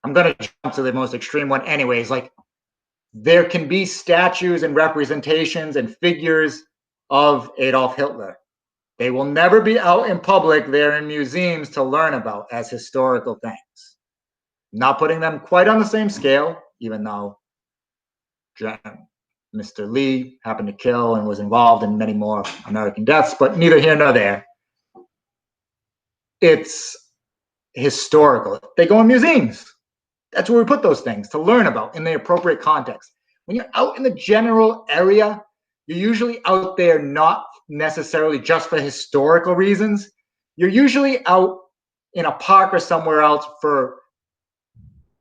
I'm gonna jump to the most extreme one anyways. There can be statues and representations and figures of Adolf Hitler. They will never be out in public. They're in museums to learn about as historical things. Not putting them quite on the same scale, even though Mr. Lee happened to kill and was involved in many more American deaths, but neither here nor there. It's historical. They go in museums. That's where we put those things to learn about in the appropriate context. When you're out in the general area, you're usually out there not necessarily just for historical reasons. You're usually out in a park or somewhere else for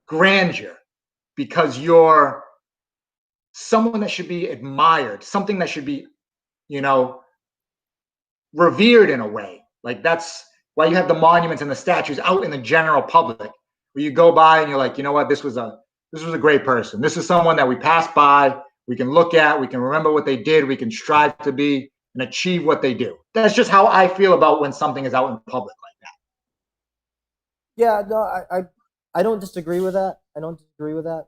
grandeur because you're someone that should be admired, something that should be, you know, revered in a way. That's why you have the monuments and the statues out in the general public, where you go by and you're like, you know what, this was a great person. This is someone that we pass by, we can look at, we can remember what they did, we can strive to be and achieve what they do. That's just how I feel about when something is out in public like that. Yeah, no, I don't disagree with that. I don't disagree with that.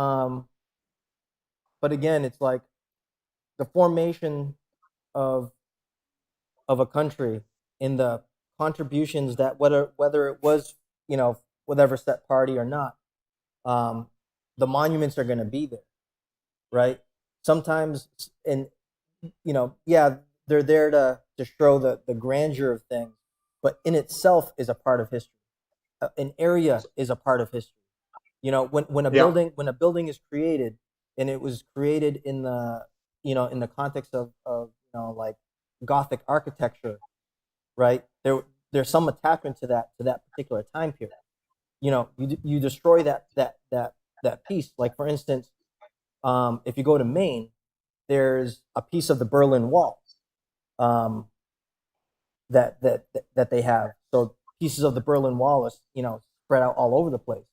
Um, but again, it's like the formation of a country in the contributions that whether it was whatever set party or not, um, the monuments are going to be there, right? Sometimes, and yeah, they're there to show the grandeur of things, but in itself is a part of history. An area is a part of history. Yeah. When a building is created, and it was created in the in the context of like Gothic architecture, right? There's some attachment to that particular time period. You destroy that piece. Like for instance, if you go to Maine, there's a piece of the Berlin Wall um, that they have. So pieces of the Berlin Wall is spread out all over the place.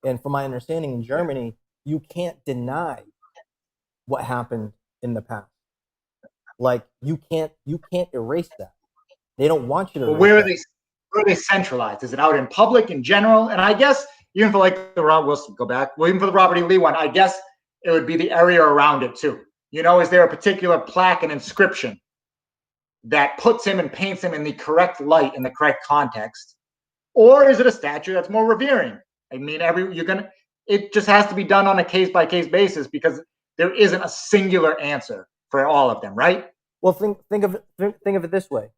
And from my understanding, in Germany, you can't deny what happened in the past. Like you can't erase that. They don't want you to But erase that. where are they centralized? Is it out in public in general? And I guess even for we'll go back. Well, even for the Robert E. Lee one, I guess it would be the area around it too. You know, is there a particular plaque and inscription that puts him and paints him in the correct light in the correct context, or is it a statue that's more revering? I mean, it just has to be done on a case by case basis because there isn't a singular answer for all of them, right? Well, think of it this way,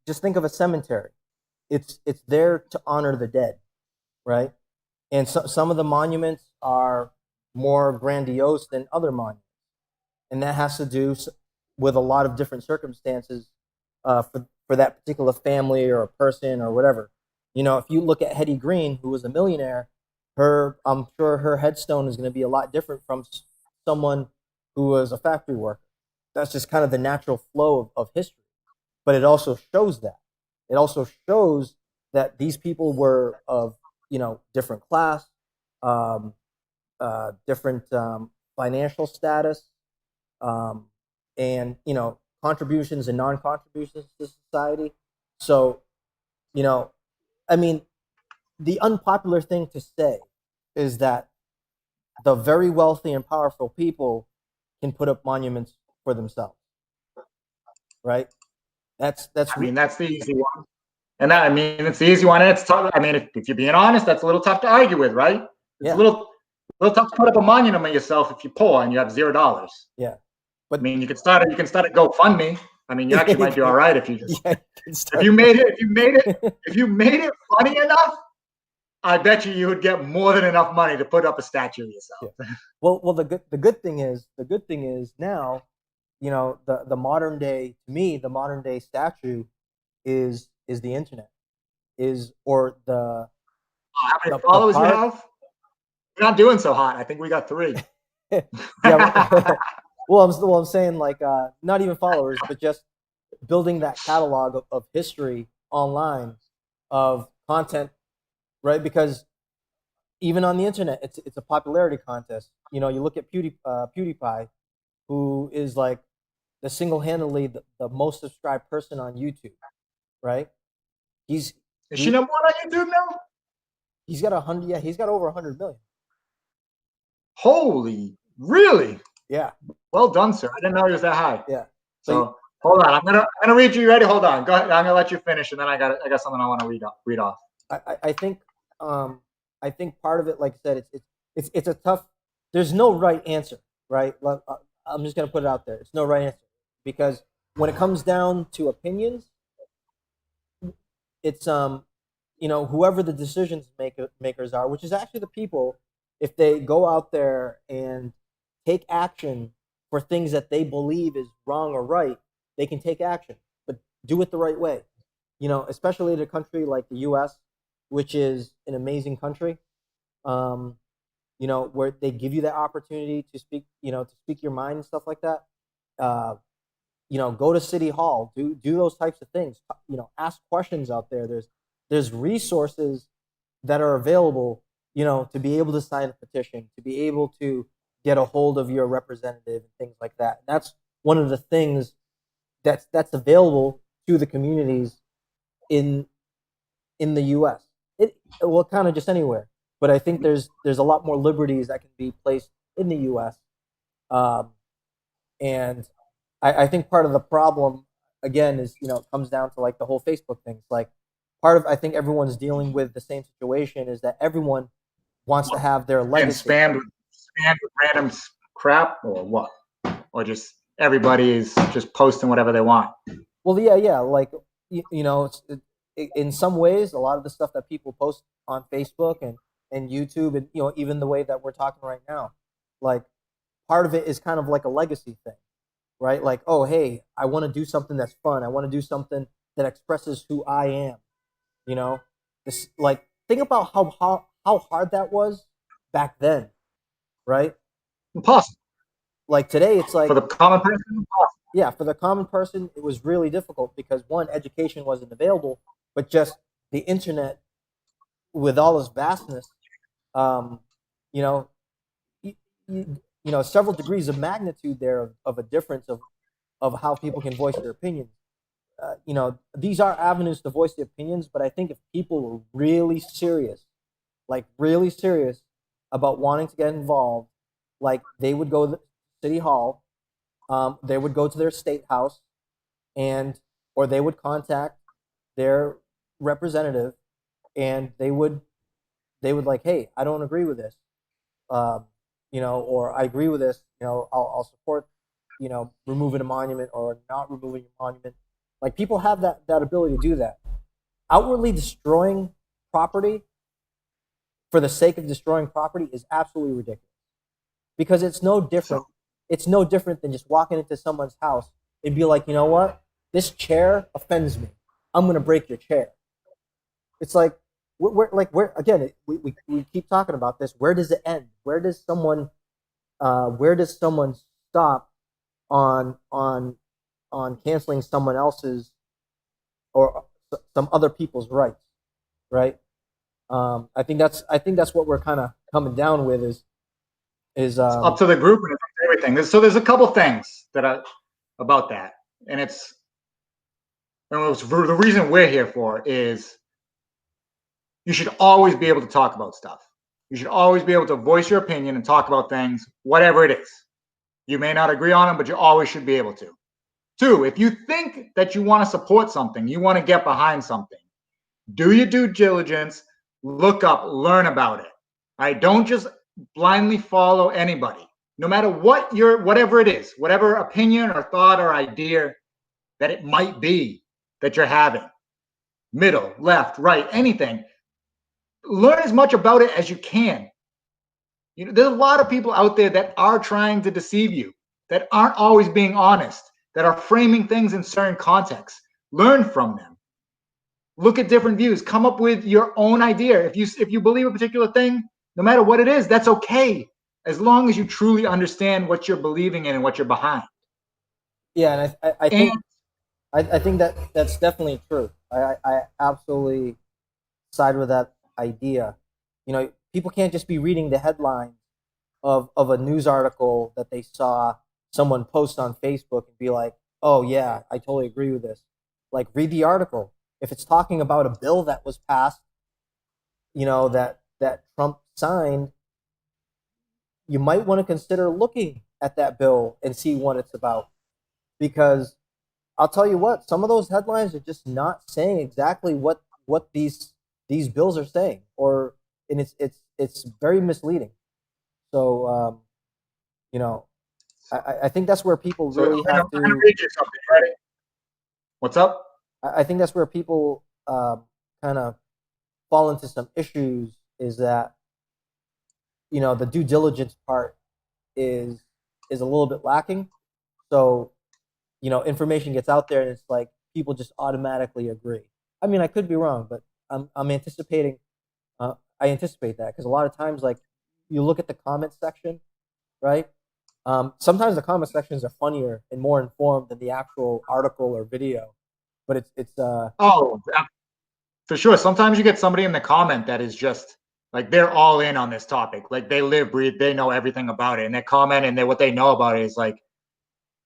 just think of a cemetery. It's there to honor the dead, right? And some of the monuments are more grandiose than other monuments, and that has to do with a lot of different circumstances for that particular family or a person or whatever. You know, if you look at Hetty Green, who was a millionaire, I'm sure her headstone is going to be a lot different from someone who was a factory worker. That's just kind of the natural flow of history. But it also shows that. It also shows that these people were of, different class, different financial status, and, contributions and non-contributions to society. So, I mean, the unpopular thing to say is that the very wealthy and powerful people can put up monuments for themselves, right? I mean, that's the easy one. And that, I mean, it's the easy one. And it's tough. I mean, if you're being honest, that's a little tough to argue with, right? It's yeah. a little tough to put up a monument of yourself if you're poor and you have $0. Yeah. But I mean, you can start a GoFundMe. I mean, you actually might be all right if you just if you made it funny enough. I bet you would get more than enough money to put up a statue of yourself. Yeah. Well, the good thing is now, the modern day, to me, the modern day statue is the internet, or the how many followers you have? We're not doing so hot. I think we got 3. Yeah. Well, I'm saying, like, not even followers, but just building that catalog of history online, of content, right? Because even on the internet, it's a popularity contest. You look at PewDiePie, who is like the single-handedly the most subscribed person on YouTube, right? Is she number one on YouTube now? He's got 100. Yeah, he's got over 100 million. Holy, really? Yeah. Well done, sir. I didn't know he was that high. Yeah. So hold on, I'm gonna read you. Ready? Hold on. Go ahead. I'm gonna let you finish, and then I got something I want to read off. I think part of it, like I said, it's a tough. There's no right answer, right? I'm just gonna put it out there. It's no right answer, because when it comes down to opinions, it's whoever the decisions makers are, which is actually the people. If they go out there and take action for things that they believe is wrong or right, they can take action, but do it the right way. Especially in a country like the U.S., which is an amazing country, where they give you that opportunity to speak, to speak your mind and stuff like that. Go to City Hall, do those types of things. Ask questions out there. There's resources that are available, to be able to sign a petition, to be able to get a hold of your representative and things like that. That's one of the things that's available to the communities in the U.S. Well, kind of just anywhere, but I think there's a lot more liberties that can be placed in the U.S. And I think part of the problem, again, is it comes down to, like, the whole Facebook thing. It's like, part of, I think everyone's dealing with the same situation, is that everyone wants to have their legacy. And spammed with random crap, or what? Or just everybody is just posting whatever they want. Well, yeah. Like, in some ways, a lot of the stuff that people post on Facebook and YouTube, and even the way that we're talking right now, like, part of it is kind of like a legacy thing, right? Like, oh, hey, I want to do something that's fun. I want to do something that expresses who I am. This, like, think about how hard that was back then, right? Impossible. Like, today, it's like, for the common person, impossible. Yeah, for the common person, it was really difficult because, one, education wasn't available, but just the internet, with all its vastness, several degrees of magnitude there of a difference of how people can voice their opinions. These are avenues to voice their opinions, but I think if people were really serious, about wanting to get involved, like they would go to the city hall, they would go to their state house, and or they would contact their representative, and they would like, hey, I don't agree with this, um, or I agree with this, I'll support, removing a monument or not removing a monument. Like people have that ability to do that. Outwardly destroying property for the sake of destroying property is absolutely ridiculous because it's no different. It's no different than just walking into someone's house and be like, you know what, this chair offends me. I'm gonna break your chair. It's like where again we keep talking about this. Where does it end? Where does someone stop on canceling someone else's or some other people's rights, right? I think that's what we're kind of coming down with is It's up to the group and everything. So there's a couple things about that, and the reason we're here for is you should always be able to talk about stuff. You should always be able to voice your opinion and talk about things, whatever it is. You may not agree on them, but you always should be able to. Two, if you think that you want to support something, you want to get behind something, do your due diligence, look up, learn about it. All right, don't just blindly follow anybody. No matter whatever it is, whatever opinion or thought or idea that it might be that you're having, middle, left, right, anything, learn as much about it as you can. There's a lot of people out there that are trying to deceive you, that aren't always being honest, that are framing things in certain contexts. Learn from them. Look at different views. Come up with your own idea. If you believe a particular thing, no matter what it is, that's okay, as long as you truly understand what you're believing in and what you're behind. Yeah, and I And think I think that's definitely true. I absolutely side with that idea. People can't just be reading the headline of a news article that they saw someone post on Facebook and be like, "Oh yeah, I totally agree with this." Like, read the article. If it's talking about a bill that was passed, that Trump signed, you might want to consider looking at that bill and see what it's about. Because I'll tell you what, some of those headlines are just not saying exactly what these bills are saying, and it's very misleading. So you know, I think that's where people so I'm really have gonna to. read you something. Ready? What's up? I think that's where people kind of fall into some issues. Is that the due diligence part is is a little bit lacking. So information gets out there and it's like people just automatically agree. I mean, I could be wrong, but I'm anticipating. I anticipate that because a lot of times, like you look at the comment section, right? Sometimes the comment sections are funnier and more informed than the actual article or video. But it's. Oh, for sure. Sometimes you get somebody in the comment that is just like they're all in on this topic. Like they live, breathe, they know everything about it, and they comment and what they know about it is like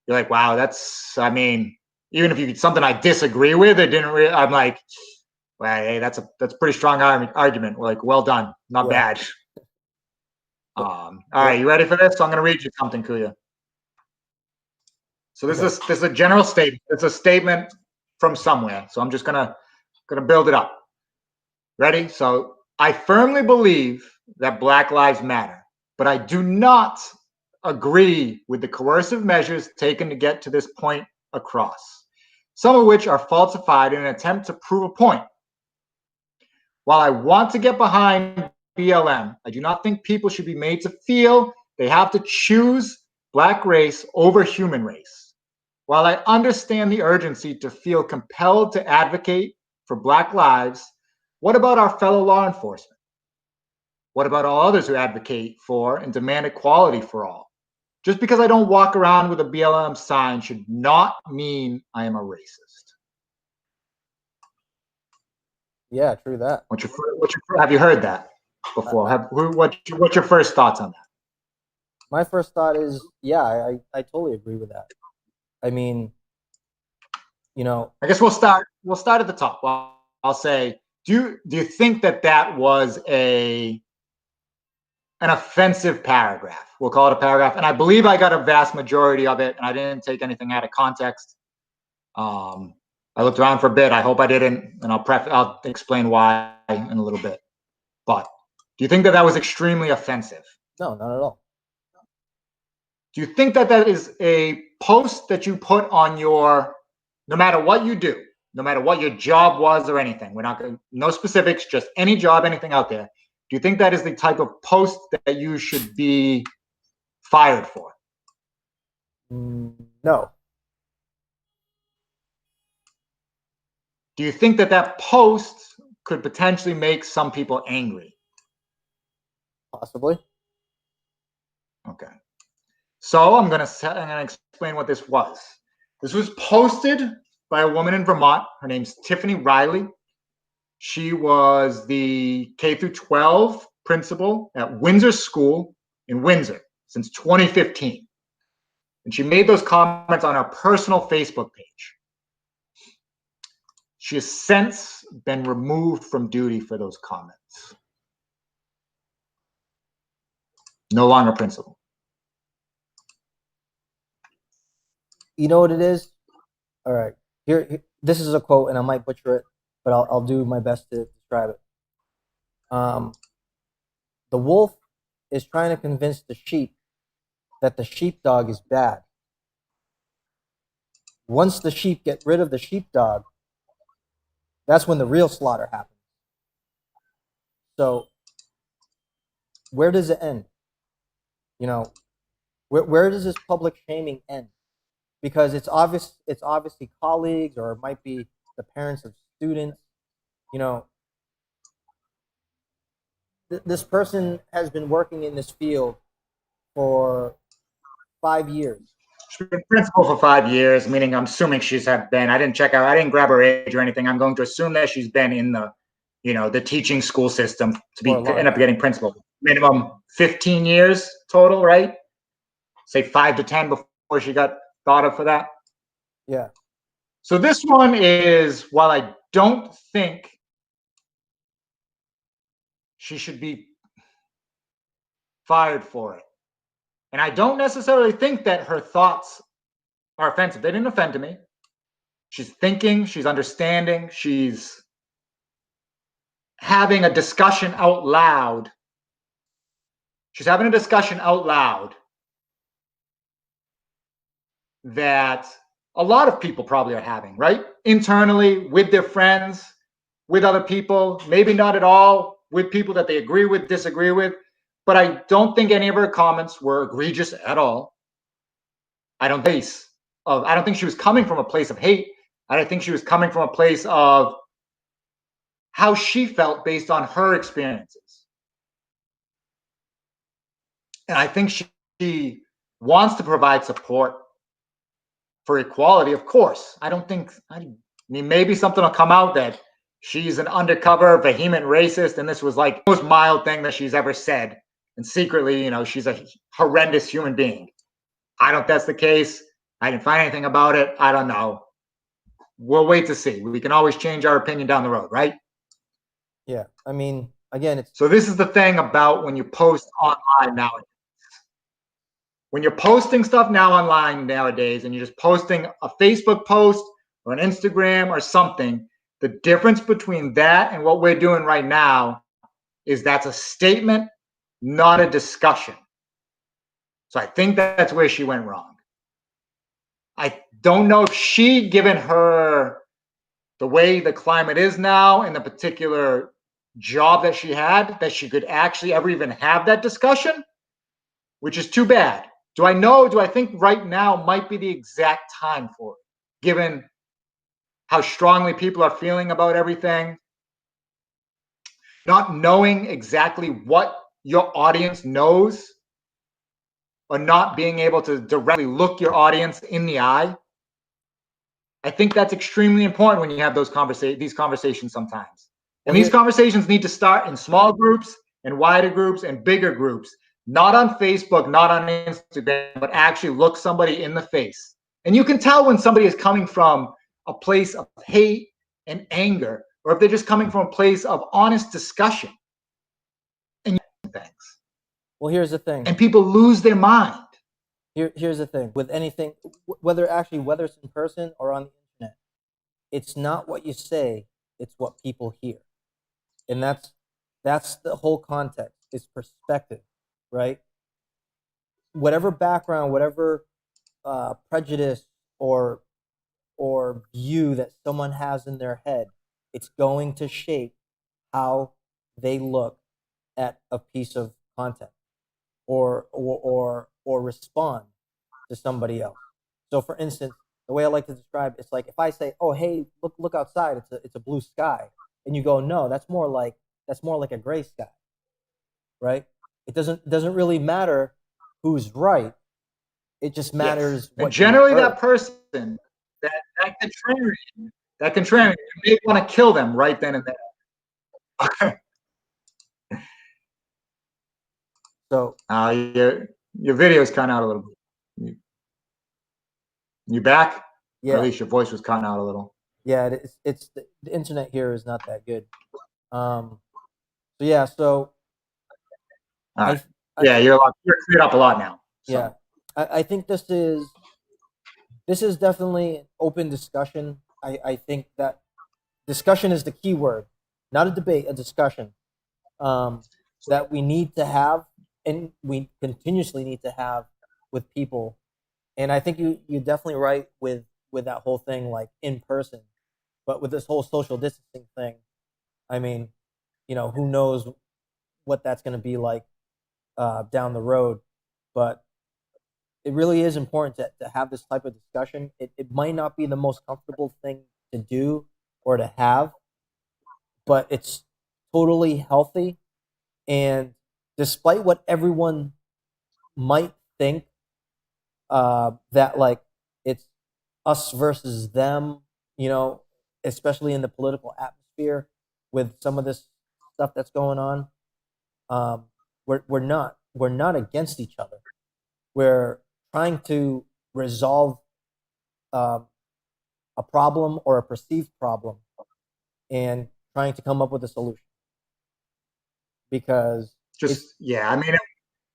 you're like, wow, that's. I mean, even if you something I disagree with, it didn't. I'm like, well, hey, that's a pretty strong argument. Like, well done, not Yeah. bad. But, All right, you ready for this? So I'm going to read you something, Kuya. So okay. this is a general statement. It's a statement from somewhere. So I'm just gonna build it up. Ready? So I firmly believe that Black Lives Matter, but I do not agree with the coercive measures taken to get to this point across, some of which are falsified in an attempt to prove a point. While I want to get behind BLM, I do not think people should be made to feel they have to choose Black race over human race. While I understand the urgency to feel compelled to advocate for Black lives, what about our fellow law enforcement? What about all others who advocate for and demand equality for all? Just because I don't walk around with a BLM sign should not mean I am a racist. Yeah, true that. Have you heard that I, before? I, What's your first thoughts on that? my first thought is, yeah, I totally agree with that. I mean, you know, I guess we'll start at the top. I'll say, do you think that was a an offensive paragraph. We'll call it a paragraph. And I believe I got a vast majority of it, and I didn't take anything out of context. I looked around for a bit. I hope I didn't, and I'll explain why in a little bit. But do you think that that was extremely offensive? No, not at all. Do you think that that is a post that you put on your, no matter what you do, no matter what your job was or anything, we're not going, no specifics, just any job, anything out there. Do you think that is the type of post that you should be fired for? No. Do you think that that post could potentially make some people angry? Possibly. Okay. So I'm gonna explain what this was. This was posted by a woman in Vermont. Her name's Tiffany Riley. She was the K through 12 principal at Windsor School in Windsor since 2015. And she made those comments on her personal Facebook page. She has since been removed from duty for those comments. No longer principal. You know what it is? All right. This is a quote, and I might butcher it, but I'll do my best to describe it. The wolf is trying to convince the sheep that the sheepdog is bad. Once the sheep get rid of the sheepdog, that's when the real slaughter happens. So, where does it end? You know, where does this public shaming end? Because it's obviously colleagues, or it might be the parents of students. You know, this person has been working in this field for 5 years. She's been principal for 5 years, meaning I'm assuming she's been. I didn't check out. I didn't grab her age or anything. I'm going to assume that she's been in the, the teaching school system to end up getting principal. Minimum 15 years total, right? Say 5 to 10 before she got thought of for that. Yeah. So this one is, while I don't think she should be fired for it, and I don't necessarily think that her thoughts are offensive. They didn't offend me. She's thinking, she's understanding, she's having a discussion out loud. She's having a discussion out loud that a lot of people probably are having, right? Internally, with their friends, with other people, maybe not at all, with people that they agree with, disagree with. But I don't think any of her comments were egregious at all. I don't think she was coming from a place of hate. I don't think she was coming from a place of how she felt based on her experiences. And I think she wants to provide support for equality, of course. I mean, maybe something will come out that she's an undercover, vehement racist, and this was like the most mild thing that she's ever said. And secretly, she's a horrendous human being. I don't think that's the case. I didn't find anything about it. I don't know. We'll wait to see. We can always change our opinion down the road, right? Yeah. I mean, again, so this is the thing about when you post online nowadays. When you're posting stuff now online nowadays, and you're just posting a Facebook post or an Instagram or something, the difference between that and what we're doing right now is that's a statement, not a discussion. So I think that's where she went wrong. I don't know if she, given her the way the climate is now and the particular job that she had, that she could actually ever even have that discussion, which is too bad. Do I think right now might be the exact time for it, given how strongly people are feeling about everything, not knowing exactly what your audience knows, or not being able to directly look your audience in the eye. I think that's extremely important when you have these conversations sometimes. And these conversations need to start in small groups and wider groups and bigger groups, not on Facebook, not on Instagram, but actually look somebody in the face. And you can tell when somebody is coming from a place of hate and anger, or if they're just coming from a place of honest discussion. And things. Well, here's the thing. And people lose their mind. Here's the thing with anything, whether it's in person or on the internet, it's not what you say, it's what people hear, and that's the whole context. It's perspective, right? Whatever background, whatever prejudice or view that someone has in their head, it's going to shape how they look at a piece of content or respond to somebody else. So, for instance, the way I like to describe it's like if I say, "Oh, hey, look outside. It's a blue sky," and you go, "No, that's more like a gray sky," right? It doesn't really matter who's right. It just Yes. matters And what you generally heard. that person, that contrarian, you may want to kill them right then and there. So Your video is cutting out a little bit. You back? Or at yeah, least your voice was cutting out a little. yeah, it's the internet here is not that good. So yeah, so All right. I, I Yeah, you're cleared up a lot now. yeah, So I think this is definitely an open discussion. I think that discussion is the key word, not a debate, a discussion um, that we need to have and we continuously need to have with people. And I think you're definitely right with that whole thing, like in person. But with this whole social distancing thing, I mean, who knows what that's going to be like down the road. But it really is important to have this type of discussion. It might not be the most comfortable thing to do or to have, but it's totally healthy. And despite what everyone might think, that like it's us versus them, especially in the political atmosphere with some of this stuff that's going on, we're not against each other. We're trying to resolve um, a problem or a perceived problem and trying to come up with a solution because it's yeah, I mean, if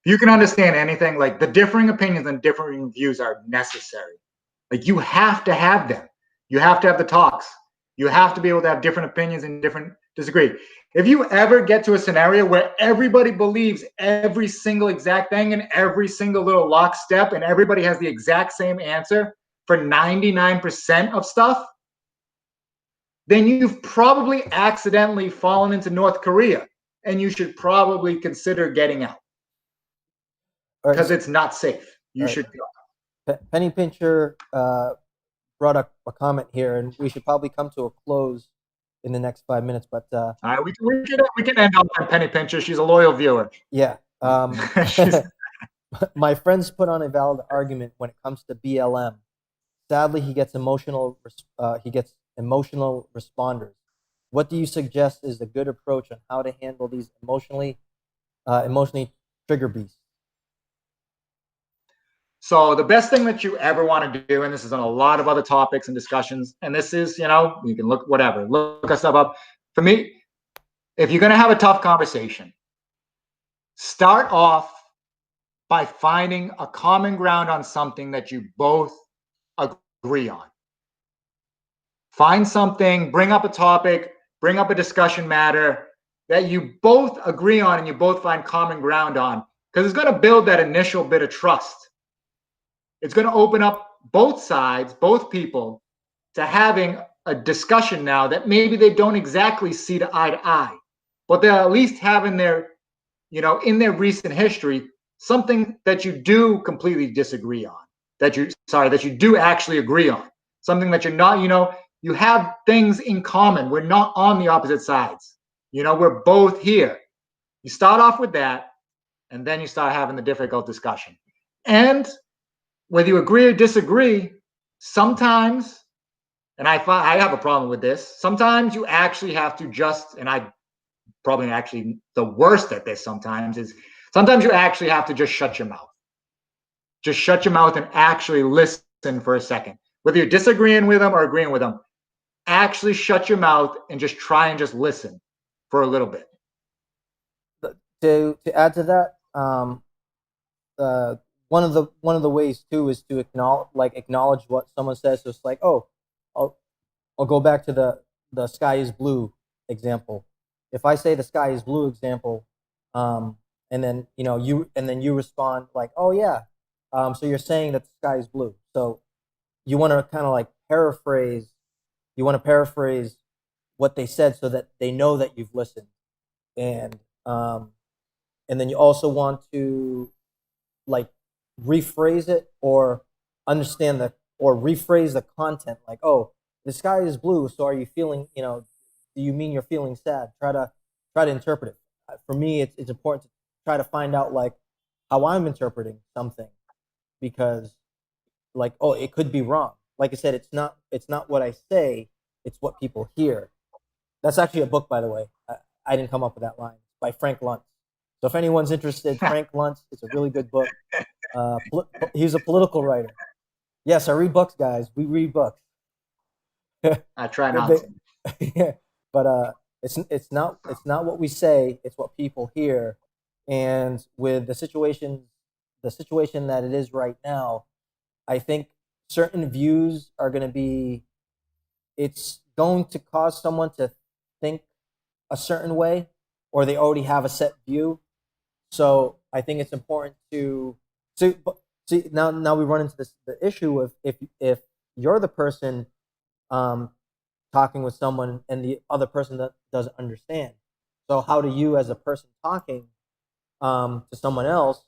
you can understand anything, like the differing opinions and differing views are necessary. Like you have to have them. You have to have the talks. You have to be able to have different opinions and different disagree. If you ever get to a scenario where everybody believes every single exact thing and every single little lockstep and everybody has the exact same answer for 99% of stuff, then you've probably accidentally fallen into North Korea and you should probably consider getting out all right. because it's not safe. You All right. should go. Penny Pincher brought up a comment here, and we should probably come to a close in the next 5 minutes. But All right, we can end up on Penny Pincher. She's a loyal viewer. yeah, She's my friends put on a valid argument when it comes to BLM. Sadly, he gets emotional responders. What do you suggest is a good approach on how to handle these emotionally trigger beasts? so the best thing that you ever want to do, and this is on a lot of other topics and discussions, and this is, you can look us up. For me, if you're gonna have a tough conversation, start off by finding a common ground on something that you both agree on. Find something, bring up a topic, bring up a discussion matter that you both agree on and you both find common ground on, because it's going to build that initial bit of trust. It's going to open up both sides, both people, to having a discussion now that maybe they don't exactly see eye to eye, but they're at least having their, in their recent history, something that you do completely disagree on, that you do actually agree on, something that you're not, you have things in common. We're not on the opposite sides. We're both here. You start off with that, and then you start having the difficult discussion. And whether you agree or disagree, sometimes, and I have a problem with this, sometimes you actually have to and I probably actually the worst at this sometimes is sometimes you actually have to just shut your mouth. Just shut your mouth and actually listen for a second. Whether you're disagreeing with them or agreeing with them, actually shut your mouth and just try and just listen for a little bit. To add to that, um, uh, one of the ways too is to acknowledge what someone says. So it's like, oh, I'll I'll go back to the sky is blue example. If I say the sky is blue example, um, and then you respond like, oh yeah, so you're saying that the sky is blue. So you want to kind of like paraphrase. You want to paraphrase what they said so that they know that you've listened, and um, and then you also want to like rephrase it or understand the or rephrase the content like, oh, the sky is blue, so are you feeling, do you mean you're feeling sad? Try to interpret it. For me, it's important to try to find out like how I'm interpreting something, because like, oh, it could be wrong. Like I said, it's not what I say, it's what people hear. That's actually a book, by the way. I didn't come up with that line. It's by Frank Luntz. So if anyone's interested, Frank Luntz, it's a really good book. He's a political writer. Yes, I read books, guys. We read books. I try not to. Yeah, but it's not what we say; it's what people hear. And with the situation that it is right now, I think certain views are going to be. It's going to cause someone to think a certain way, or they already have a set view. So I think it's important to see now we run into the issue of if you're the person um, talking with someone and the other person that doesn't understand. So how do you, as a person talking to someone else,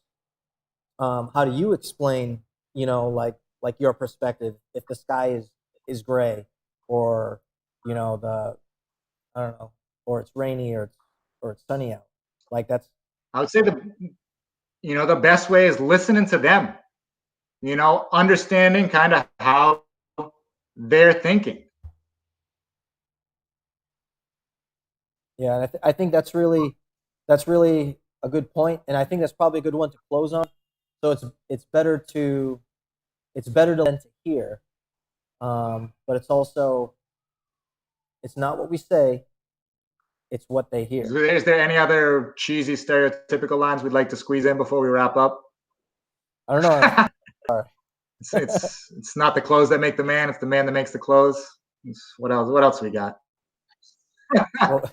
how do you explain, like your perspective if the sky is gray, or the I don't know, or it's rainy, or it's sunny out. Like that's I would say the best way is listening to them. Understanding kind of how they're thinking. Yeah, and I think that's really a good point, and I think that's probably a good one to close on. So it's better to listen to hear, but it's not what we say, it's what they hear. Is there any other cheesy stereotypical lines we'd like to squeeze in before we wrap up? I don't know. It's not the clothes that make the man; it's the man that makes the clothes. What else? What else we got? Well,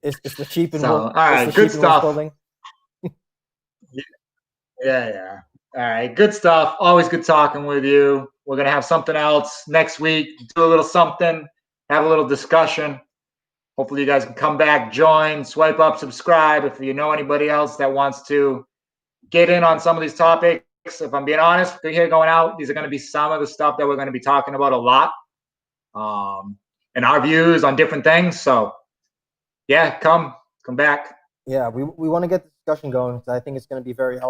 it's the sheep in So, wolf. all It's the right, good sheep in wolf stuff. clothing. Yeah, yeah. All right, good stuff. Always good talking with you. We're gonna have something else next week. Do a little something. Have a little discussion. Hopefully, you guys can come back, join, swipe up, subscribe. If you know anybody else that wants to get in on some of these topics, if I'm being honest, they're here going out. These are going to be some of the stuff that we're going to be talking about a lot, and our views on different things. So, yeah, come back. Yeah, we want to get the discussion going because I think it's going to be very helpful.